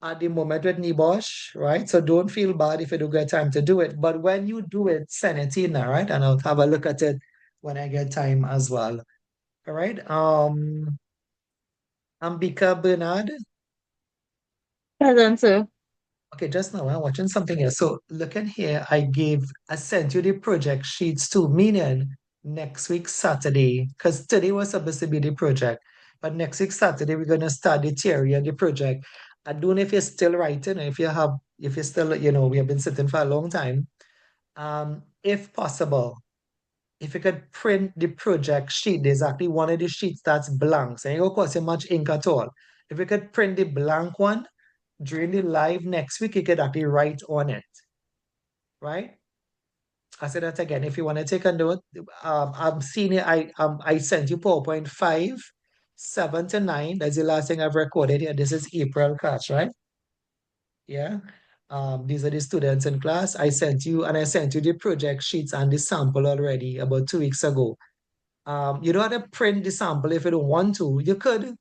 at the moment with Nibosh, right? So don't feel bad if you don't get time to do it. But when you do it, send it in, all right? And I'll have a look at it when I get time as well. All right. Ambika Bernard. Present, sir. Okay, just now I'm watching something here. So look in here. I sent you the project sheets too, meaning next week Saturday, because today was supposed to be the project, but next week Saturday we're gonna start the theory and the project. I don't know if you're still writing, or if you're still, we have been sitting for a long time. If possible, if you could print the project sheet, there's actually one of the sheets that's blank, so it ain't gonna cost you much ink at all. If you could print the blank one during the live next week, you could actually write on it, right? I said that again. If you want to take a note, I'm seeing it. I sent you PowerPoint 5, 7 to 9. That's the last thing I've recorded here. This is April class, right? Yeah. These are the students in class. I sent you the project sheets and the sample already about 2 weeks ago. You don't have to print the sample if you don't want to. You could,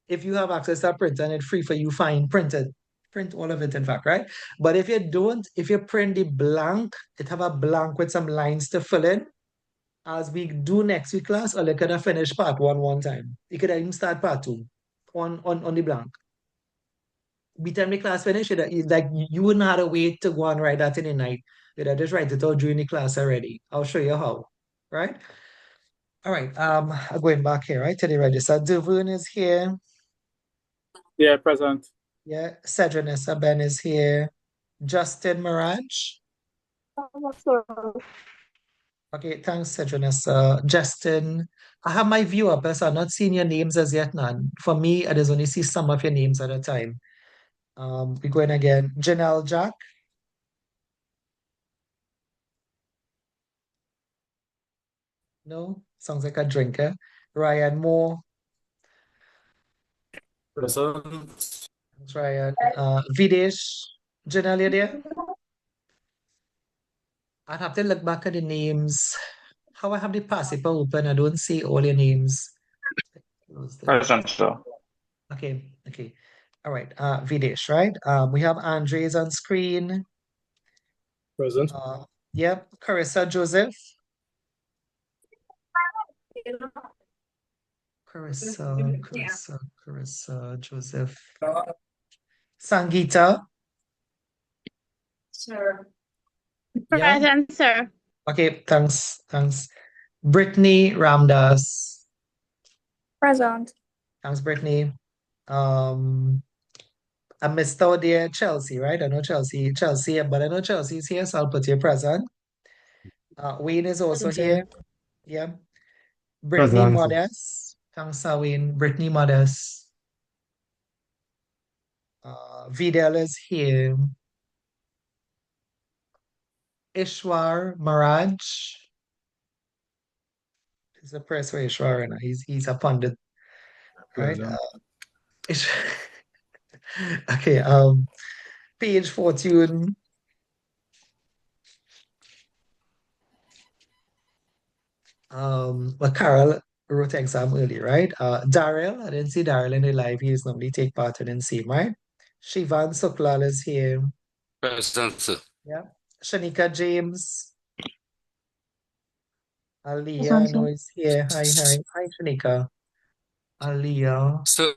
if you have access to a printer and it's free for you, fine, print it. Print all of it, in fact, right? But if you don't, if you print the blank, it have a blank with some lines to fill in, as we do next week class, or you could have finished part 1 one time. You could even start part 2 on the blank. By the time the class finish, like you wouldn't have to wait to go and write that in the night. You'd have just write it out during the class already. I'll show you how, right? All right, going back here, right, to the register. Devon is here. Yeah, present. Yeah, Cedranessa Ben is here. Justin Mirage. Okay, thanks, Cedranessa. Justin, I have my view up, so I'm not seeing your names as yet, none. For me, I just only see some of your names at a time. We're going again. Janelle Jack. No, sounds like a drinker. Ryan Moore. Present. Thanks, Ryan. Videsh. Janelle, you there? I'd have to look back at the names. How I have the passive open, I don't see all your names. Close this. Present, sir. Okay, okay. All right, Videsh, right? We have Andres on screen. Present. Yep, Carissa Joseph. Carissa Joseph. Sangita. Sir. Yeah. Present, sir. Okay, thanks. Brittany Ramdas. Present. Thanks, Brittany. I missed out there Chelsea, right? I know Chelsea, but I know Chelsea's here, so I'll put you present. Wayne is also here. Yeah. Brittany Present. Modest. Thanks, Wayne. Brittany Modest. Vidal is here. Ishwar Maraj. He's a press registrar and he's a pundit, right? Pleasant. It's- okay, page fortune. Well, Carol wrote exam early, right? Daryl, I didn't see Daryl in the live. He's normally take part in same, right? Shivan Suklal is here. Present, sir. Yeah. Shanika James. Aliyah, I Present, know sir. is here. Hi, hi. Hi, Shanika. Aliyah. So,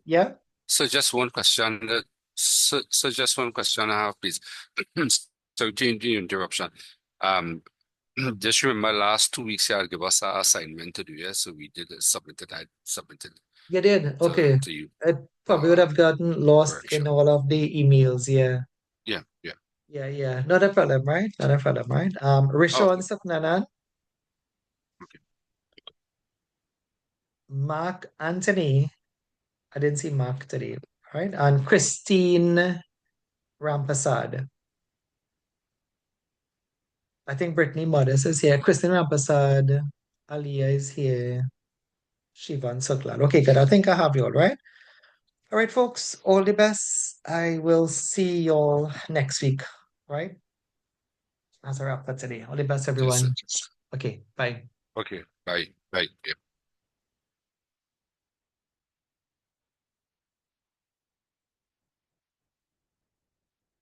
Yeah. so just one question. So just one question I have, please. So, during the interruption, um, just remember last 2 weeks you had give us an assignment to do, yeah? So we did submitted. I submitted You did. Okay. to you It probably would for have gotten lost in correction. all of the emails. Yeah. Yeah, yeah. Yeah, yeah. Not a problem, right? Not a problem, right? Rishon Okay, Suknanan, okay. Mark Anthony. I didn't see Mark today, right? And Christine Rampasad. I think Brittany Modest is here. Christine Rampasad. Aliyah is here. Shivan Suklal. Okay, good. I think I have you all right. All right, folks. All the best. I will see you all next week, right? As a wrap for today. All the best, Yes, sir. everyone. Okay, bye. Okay, bye, bye. Yeah.